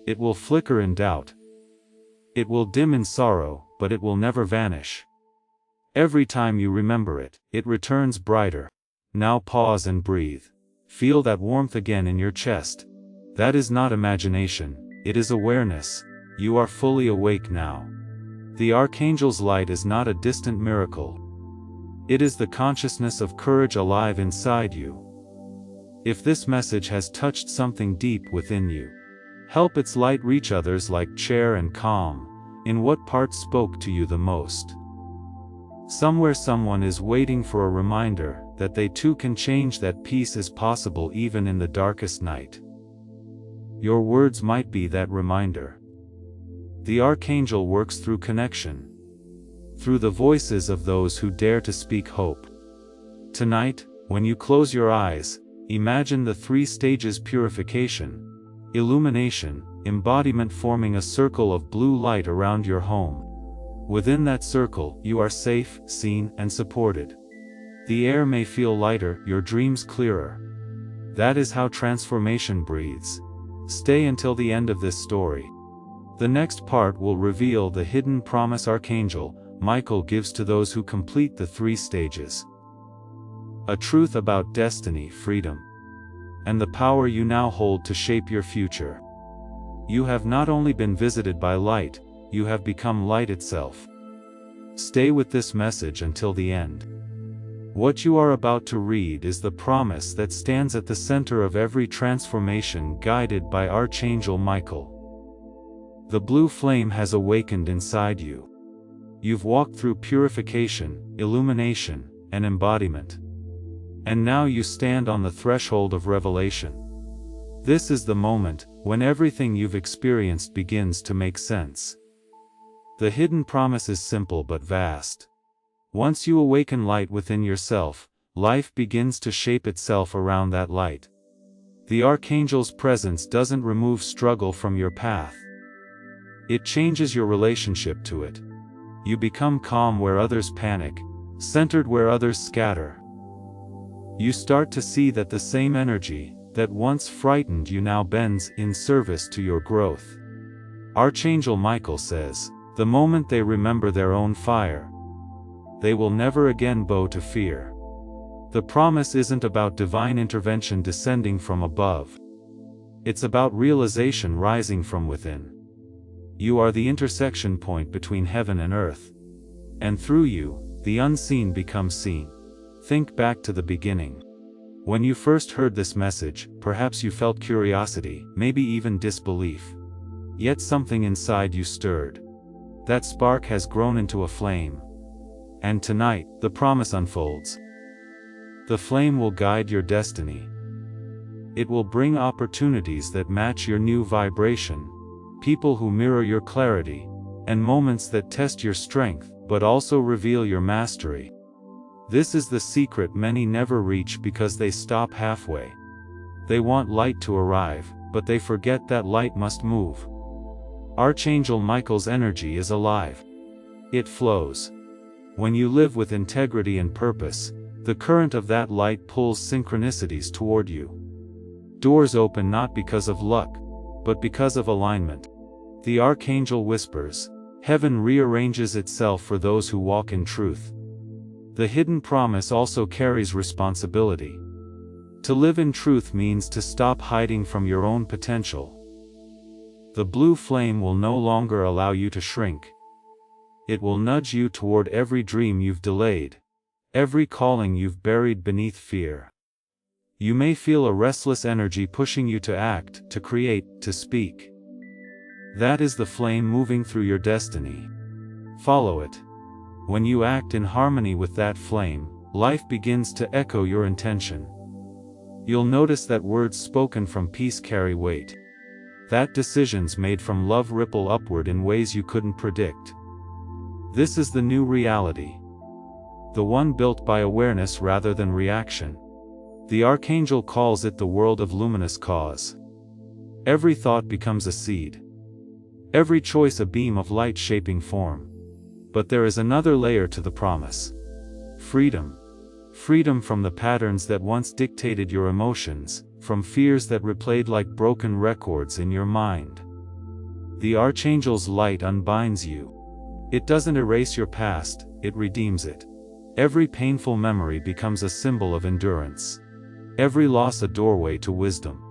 It will flicker in doubt. It will dim in sorrow, but it will never vanish. Every time you remember it, it returns brighter. Now pause and breathe. Feel that warmth again in your chest. That is not imagination, it is awareness. You are fully awake now. The Archangel's light is not a distant miracle. It is the consciousness of courage alive inside you. If this message has touched something deep within you, help its light reach others like Chair and Calm. In what part spoke to you the most? Somewhere someone is waiting for a reminder that they too can change, that peace is possible even in the darkest night. Your words might be that reminder. The Archangel works through connection, through the voices of those who dare to speak hope. Tonight, when you close your eyes, imagine the 3 stages: purification, illumination, embodiment, forming a circle of blue light around your home. Within that circle, you are safe, seen, and supported. The air may feel lighter, your dreams clearer. That is how transformation breathes. Stay until the end of this story. The next part will reveal the hidden promise Archangel Michael gives to those who complete the 3 stages. A truth about destiny, freedom, and the power you now hold to shape your future. You have not only been visited by light, you have become light itself. Stay with this message until the end. What you are about to read is the promise that stands at the center of every transformation guided by Archangel Michael. The blue flame has awakened inside you. You've walked through purification, illumination, and embodiment. And now you stand on the threshold of revelation. This is the moment when everything you've experienced begins to make sense. The hidden promise is simple but vast. Once you awaken light within yourself, life begins to shape itself around that light. The Archangel's presence doesn't remove struggle from your path. It changes your relationship to it. You become calm where others panic, centered where others scatter. You start to see that the same energy that once frightened you now bends in service to your growth. Archangel Michael says, the moment they remember their own fire, they will never again bow to fear. The promise isn't about divine intervention descending from above. It's about realization rising from within. You are the intersection point between heaven and earth. And through you, the unseen becomes seen. Think back to the beginning. When you first heard this message, perhaps you felt curiosity, maybe even disbelief. Yet something inside you stirred. that spark has grown into a flame. And tonight, the promise unfolds. The flame will guide your destiny. It will bring opportunities that match your new vibration, people who mirror your clarity, and moments that test your strength, but also reveal your mastery. This is the secret many never reach because they stop halfway. They want light to arrive, but they forget that light must move. Archangel Michael's energy is alive. It flows. When you live with integrity and purpose, the current of that light pulls synchronicities toward you. Doors open not because of luck, but because of alignment. The Archangel whispers, "Heaven rearranges itself for those who walk in truth." The hidden promise also carries responsibility. To live in truth means to stop hiding from your own potential. The blue flame will no longer allow you to shrink. It will nudge you toward every dream you've delayed, every calling you've buried beneath fear. You may feel a restless energy pushing you to act, to create, to speak. That is the flame moving through your destiny. Follow it. When you act in harmony with that flame, life begins to echo your intention. You'll notice that words spoken from peace carry weight. That decisions made from love ripple upward in ways you couldn't predict. This is the new reality. The one built by awareness rather than reaction. The Archangel calls it the world of luminous cause. Every thought becomes a seed. Every choice a beam of light shaping form. But there is another layer to the promise. Freedom. Freedom from the patterns that once dictated your emotions, from fears that replayed like broken records in your mind. The Archangel's light unbinds you. It doesn't erase your past, it redeems it. Every painful memory becomes a symbol of endurance. Every loss a doorway to wisdom.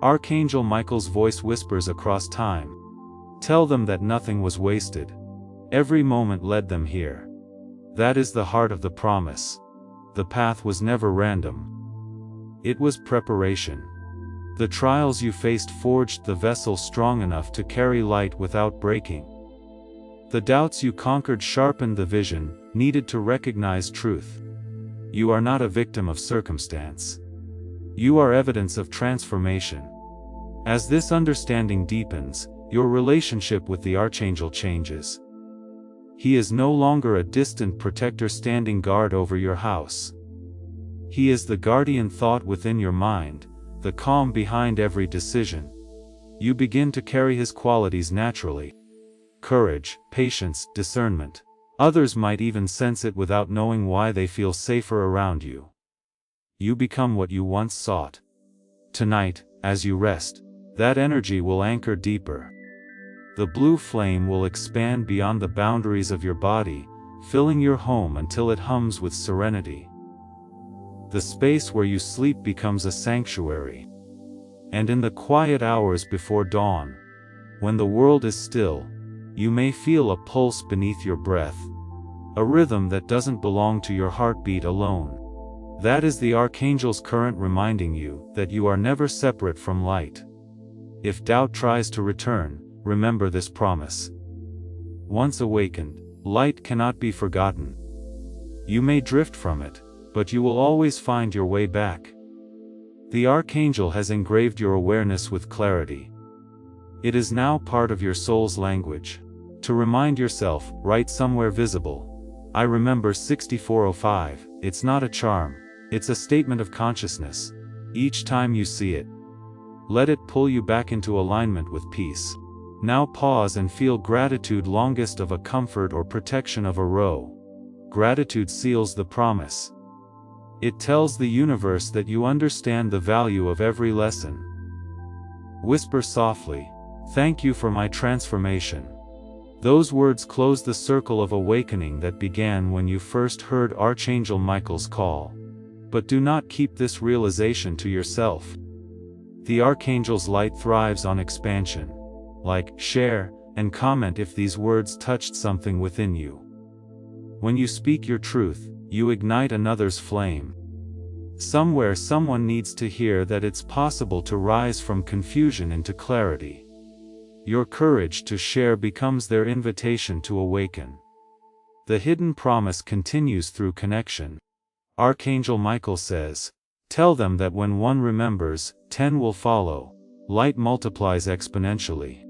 Archangel Michael's voice whispers across time. Tell them that nothing was wasted. Every moment led them here. That is the heart of the promise. The path was never random. It was preparation. The trials you faced forged the vessel strong enough to carry light without breaking. The doubts you conquered sharpened the vision needed to recognize truth. You are not a victim of circumstance. You are evidence of transformation. As this understanding deepens, your relationship with the Archangel changes. He is no longer a distant protector standing guard over your house. He is the guardian thought within your mind, the calm behind every decision. You begin to carry his qualities naturally. Courage, patience, discernment. Others might even sense it without knowing why. They feel safer around you. You become what you once sought. Tonight, as you rest, that energy will anchor deeper. The blue flame will expand beyond the boundaries of your body, filling your home until it hums with serenity. The space where you sleep becomes a sanctuary. And in the quiet hours before dawn, when the world is still, you may feel a pulse beneath your breath, a rhythm that doesn't belong to your heartbeat alone. That is the Archangel's current reminding you that you are never separate from light. If doubt tries to return, remember this promise. Once awakened, light cannot be forgotten. You may drift from it, but you will always find your way back. The Archangel has engraved your awareness with clarity. It is now part of your soul's language. To remind yourself, write somewhere visible. I remember 6405. It's not a charm, it's a statement of consciousness. Each time you see it, let it pull you back into alignment with peace. Now pause and feel gratitude, longest of a comfort or protection of a row. Gratitude seals the promise. It tells the universe that you understand the value of every lesson. Whisper softly, "Thank you for my transformation." Those words close the circle of awakening that began when you first heard Archangel Michael's call. But do not keep this realization to yourself. The Archangel's light thrives on expansion. Like, share, and comment if these words touched something within you. When you speak your truth, you ignite another's flame. Somewhere someone needs to hear that it's possible to rise from confusion into clarity. Your courage to share becomes their invitation to awaken. The hidden promise continues through connection. Archangel Michael says, "Tell them that when one remembers, 10 will follow." Light multiplies exponentially.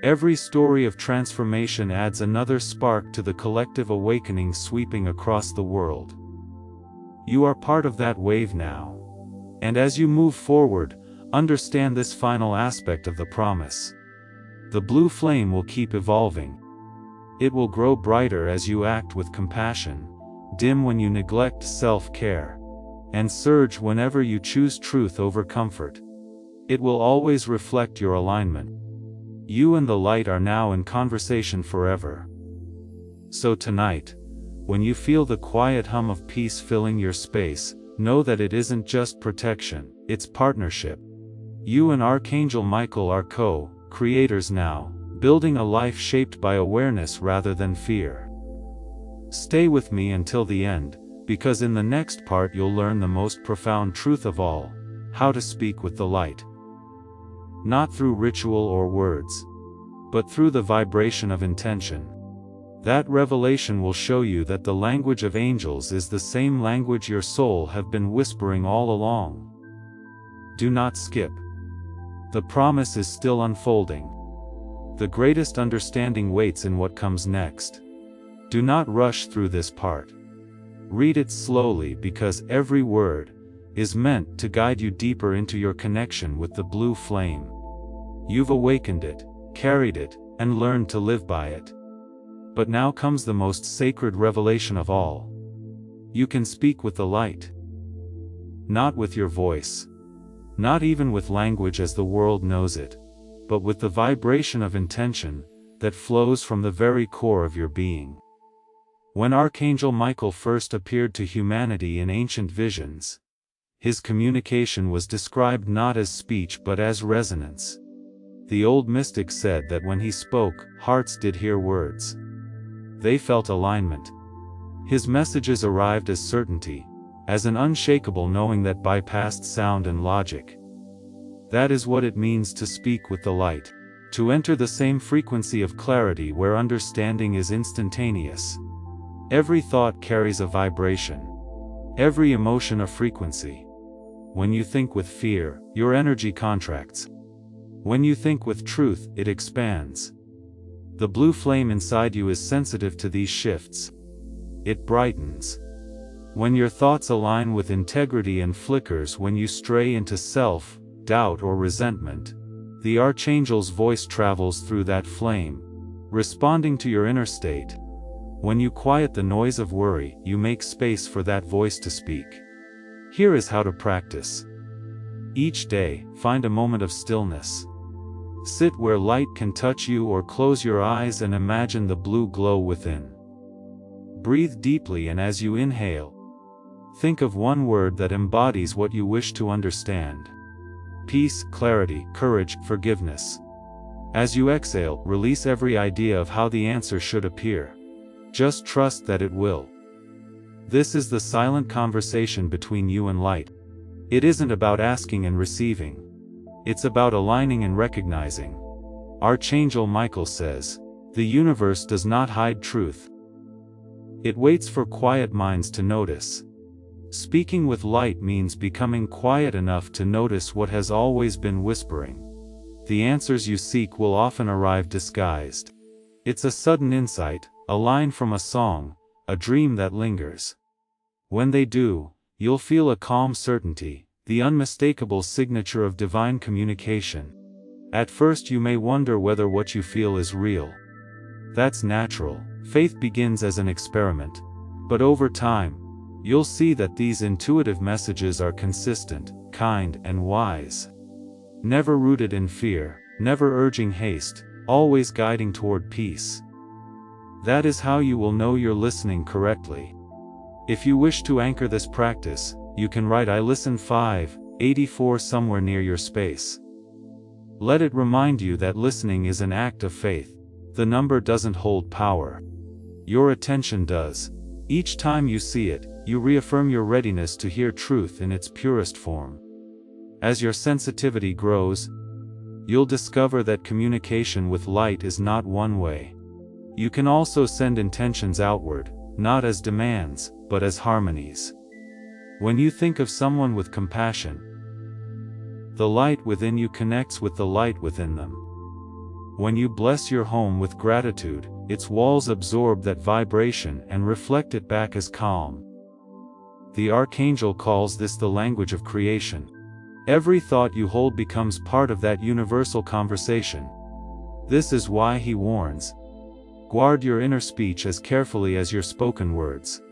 Every story of transformation adds another spark to the collective awakening sweeping across the world. You are part of that wave now. And as you move forward, understand this final aspect of the promise. The blue flame will keep evolving. It will grow brighter as you act with compassion, dim when you neglect self-care, and surge whenever you choose truth over comfort. It will always reflect your alignment. You and the light are now in conversation forever. So tonight, when you feel the quiet hum of peace filling your space, know that it isn't just protection, it's partnership. You and Archangel Michael are co-creators now, building a life shaped by awareness rather than fear. Stay with me until the end, because in the next part you'll learn the most profound truth of all: how to speak with the light. Not through ritual or words, but through the vibration of intention. That revelation will show you that the language of angels is the same language your soul have been whispering all along. Do not skip. The promise is still unfolding. The greatest understanding waits in what comes next. Do not rush through this part. Read it slowly, because every word is meant to guide you deeper into your connection with the blue flame. You've awakened it, carried it, and learned to live by it. But now comes the most sacred revelation of all. You can speak with the light. Not with your voice. Not even with language as the world knows it, but with the vibration of intention that flows from the very core of your being. When Archangel Michael first appeared to humanity in ancient visions, his communication was described not as speech but as resonance. The old mystics said that when he spoke, hearts did hear words. They felt alignment. His messages arrived as certainty, as an unshakable knowing that bypassed sound and logic. That is what it means to speak with the light, to enter the same frequency of clarity where understanding is instantaneous. Every thought carries a vibration. Every emotion a frequency. When you think with fear, your energy contracts. When you think with truth, it expands. The blue flame inside you is sensitive to these shifts. It brightens when your thoughts align with integrity and flickers when you stray into self-doubt or resentment. The Archangel's voice travels through that flame, responding to your inner state. When you quiet the noise of worry, you make space for that voice to speak. Here is how to practice. Each day, find a moment of stillness. Sit where light can touch you, or close your eyes and imagine the blue glow within. Breathe deeply, and as you inhale, think of one word that embodies what you wish to understand. Peace, clarity, courage, forgiveness. As you exhale, release every idea of how the answer should appear. Just trust that it will. This is the silent conversation between you and light. It isn't about asking and receiving. It's about aligning and recognizing. Archangel Michael says, "The universe does not hide truth. It waits for quiet minds to notice." Speaking with light means becoming quiet enough to notice what has always been whispering. The answers you seek will often arrive disguised. It's a sudden insight, a line from a song, a dream that lingers. When they do, you'll feel a calm certainty, the unmistakable signature of divine communication. At first you may wonder whether what you feel is real. That's natural. Faith begins as an experiment. But over time, you'll see that these intuitive messages are consistent, kind, and wise. Never rooted in fear, never urging haste, always guiding toward peace. That is how you will know you're listening correctly. If you wish to anchor this practice, you can write "I listen 584" somewhere near your space. Let it remind you that listening is an act of faith. The number doesn't hold power. Your attention does. Each time you see it, you reaffirm your readiness to hear truth in its purest form. As your sensitivity grows, you'll discover that communication with light is not one way. You can also send intentions outward, not as demands, but as harmonies. When you think of someone with compassion, the light within you connects with the light within them. When you bless your home with gratitude, its walls absorb that vibration and reflect it back as calm. The Archangel calls this the language of creation. Every thought you hold becomes part of that universal conversation. This is why he warns, guard your inner speech as carefully as your spoken words.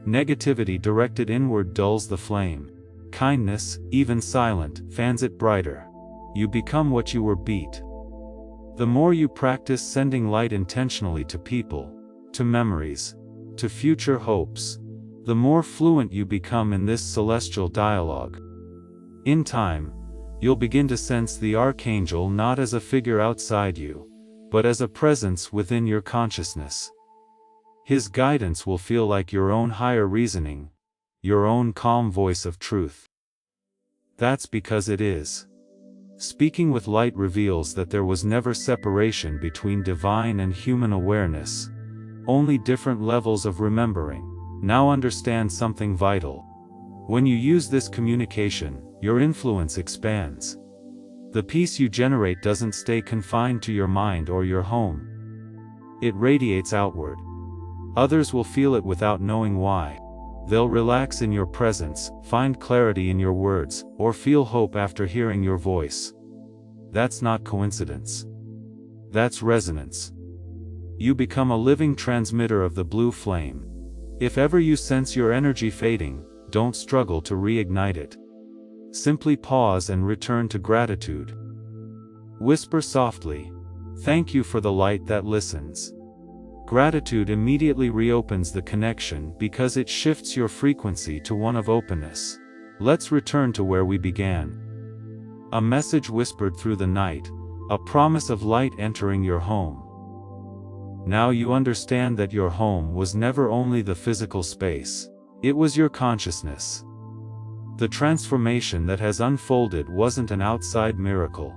Negativity directed inward dulls the flame. Kindness, even silent, fans it brighter. You become what you were beat. The more you practice sending light intentionally to people, to memories, to future hopes, the more fluent you become in this celestial dialogue. In time, you'll begin to sense the Archangel not as a figure outside you, but as a presence within your consciousness. His guidance will feel like your own higher reasoning, your own calm voice of truth. That's because it is. Speaking with light reveals that there was never separation between divine and human awareness, only different levels of remembering. Now understand something vital. When you use this communication, your influence expands. The peace you generate doesn't stay confined to your mind or your home. It radiates outward. Others will feel it without knowing why. They'll relax in your presence, find clarity in your words, or feel hope after hearing your voice. That's not coincidence. That's resonance. You become a living transmitter of the blue flame. If ever you sense your energy fading, don't struggle to reignite it. Simply pause and return to gratitude. Whisper softly, "Thank you for the light that listens." Gratitude immediately reopens the connection because it shifts your frequency to one of openness. Let's return to where we began. A message whispered through the night, a promise of light entering your home. Now you understand that your home was never only the physical space, it was your consciousness. The transformation that has unfolded wasn't an outside miracle.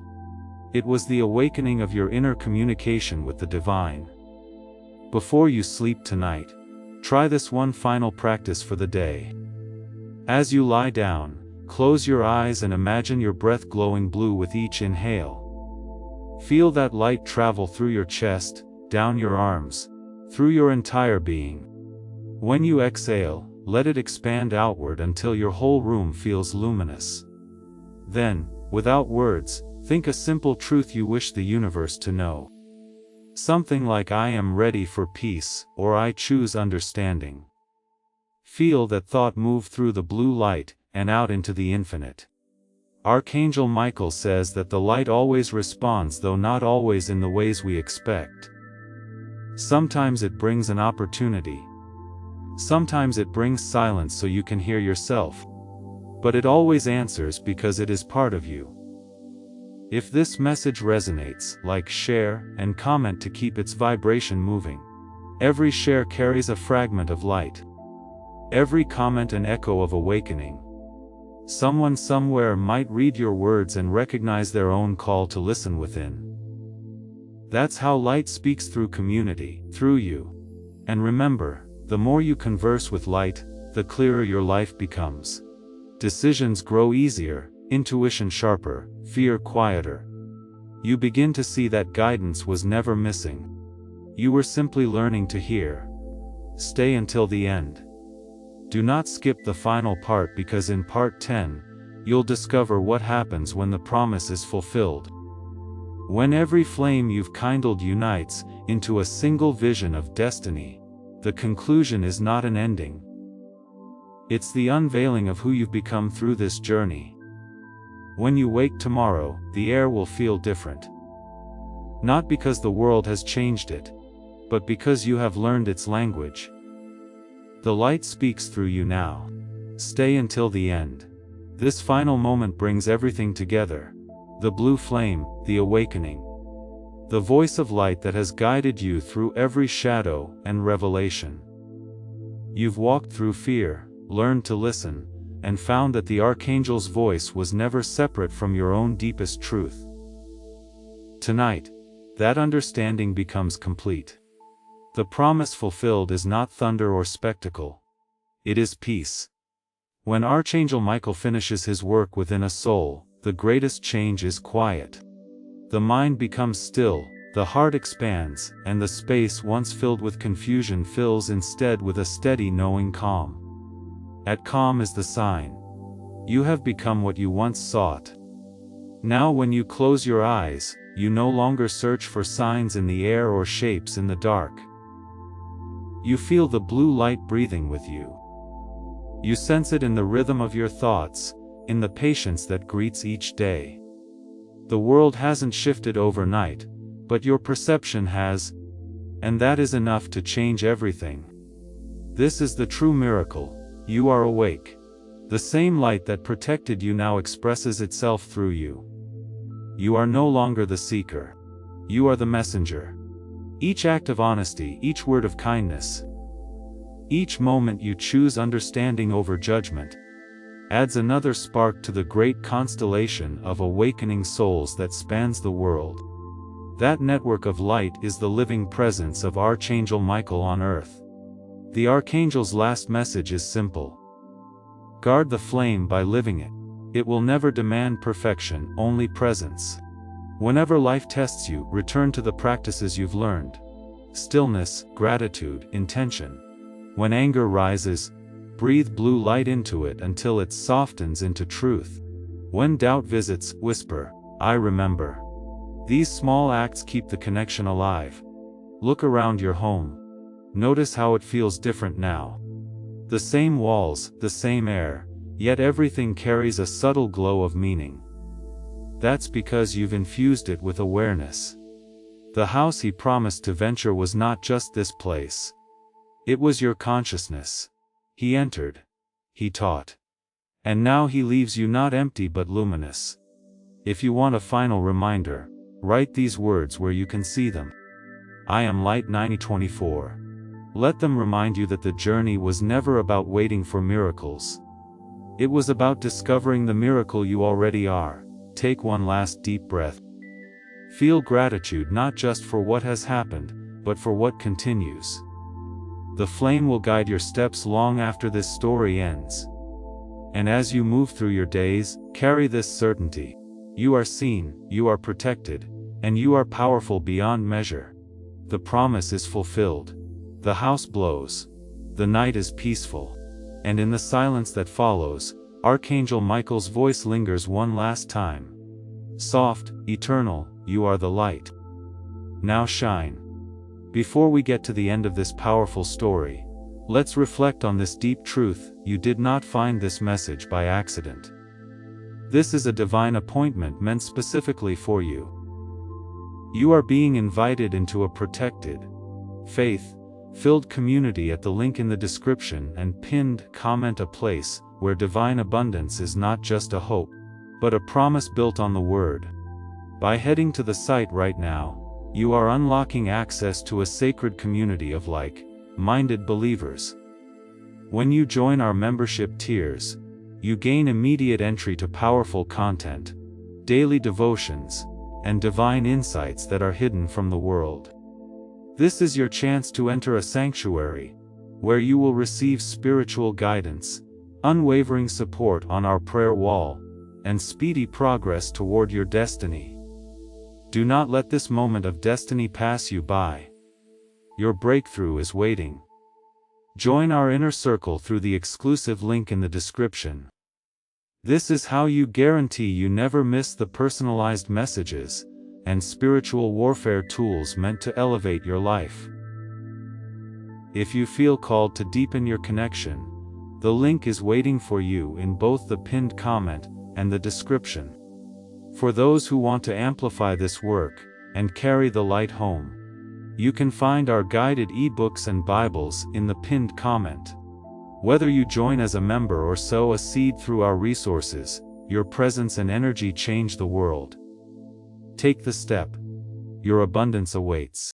It was the awakening of your inner communication with the divine. Before you sleep tonight, try this one final practice for the day. As you lie down, close your eyes and imagine your breath glowing blue with each inhale. Feel that light travel through your chest, down your arms, through your entire being. When you exhale, let it expand outward until your whole room feels luminous. Then, without words, think a simple truth you wish the universe to know. Something like "I am ready for peace," or "I choose understanding." Feel that thought move through the blue light, and out into the infinite. Archangel Michael says that the light always responds, though not always in the ways we expect. Sometimes it brings an opportunity. Sometimes it brings silence so you can hear yourself. But it always answers because it is part of you. If this message resonates, like, share, and comment to keep its vibration moving. Every share carries a fragment of light. Every comment an echo of awakening. Someone somewhere might read your words and recognize their own call to listen within. That's how light speaks through community, through you. And remember, the more you converse with light, the clearer your life becomes. Decisions grow easier, intuition sharper, fear quieter. You begin to see that guidance was never missing. You were simply learning to hear. Stay until the end. Do not skip the final part, because in part 10, you'll discover what happens when the promise is fulfilled. When every flame you've kindled unites into a single vision of destiny, the conclusion is not an ending. It's the unveiling of who you've become through this journey. When you wake tomorrow, the air will feel different. Not because the world has changed it, but because you have learned its language. The light speaks through you now. Stay until the end. This final moment brings everything together. The blue flame, the awakening. The voice of light that has guided you through every shadow and revelation. You've walked through fear, learned to listen, and found that the Archangel's voice was never separate from your own deepest truth. Tonight, that understanding becomes complete. The promise fulfilled is not thunder or spectacle. It is peace. When Archangel Michael finishes his work within a soul, the greatest change is quiet. The mind becomes still, the heart expands, and the space once filled with confusion fills instead with a steady knowing calm. At calm is the sign. You have become what you once sought. Now when you close your eyes, you no longer search for signs in the air or shapes in the dark. You feel the blue light breathing with you. You sense it in the rhythm of your thoughts, in the patience that greets each day. The world hasn't shifted overnight, but your perception has, and that is enough to change everything. This is the true miracle. You are awake. The same light that protected you now expresses itself through you. You are no longer the seeker. You are the messenger. Each act of honesty, each word of kindness, each moment you choose understanding over judgment, adds another spark to the great constellation of awakening souls that spans the world. That network of light is the living presence of Archangel Michael on earth. The Archangel's last message is simple. Guard the flame by living it. It will never demand perfection, only presence. Whenever life tests you, return to the practices you've learned. Stillness, gratitude, intention. When anger rises, breathe blue light into it until it softens into truth. When doubt visits, whisper, I remember. These small acts keep the connection alive. Look around your home. Notice how it feels different now. The same walls, the same air, yet everything carries a subtle glow of meaning. That's because you've infused it with awareness. The house he promised to venture was not just this place. It was your consciousness. He entered. He taught. And now he leaves you not empty but luminous. If you want a final reminder, write these words where you can see them. I am Light 9024. Let them remind you that the journey was never about waiting for miracles. It was about discovering the miracle you already are. Take one last deep breath. Feel gratitude not just for what has happened, but for what continues. The flame will guide your steps long after this story ends. And as you move through your days, carry this certainty. You are seen, you are protected, and you are powerful beyond measure. The promise is fulfilled. The house blows. The night is peaceful. And in the silence that follows, Archangel Michael's voice lingers one last time. Soft, eternal, you are the light. Now shine. Before we get to the end of this powerful story, let's reflect on this deep truth. You did not find this message by accident. This is a divine appointment meant specifically for you. You are being invited into a protected, faith-filled community at the link in the description and pinned comment, a place where divine abundance is not just a hope, but a promise built on the Word. By heading to the site right now, you are unlocking access to a sacred community of like-minded believers. When you join our membership tiers, you gain immediate entry to powerful content, daily devotions, and divine insights that are hidden from the world. This is your chance to enter a sanctuary, where you will receive spiritual guidance, unwavering support on our prayer wall, and speedy progress toward your destiny. Do not let this moment of destiny pass you by. Your breakthrough is waiting. Join our inner circle through the exclusive link in the description. This is how you guarantee you never miss the personalized messages and spiritual warfare tools meant to elevate your life. If you feel called to deepen your connection, the link is waiting for you in both the pinned comment and the description. For those who want to amplify this work and carry the light home, you can find our guided ebooks and Bibles in the pinned comment. Whether you join as a member or sow a seed through our resources, your presence and energy change the world. Take the step. Your abundance awaits.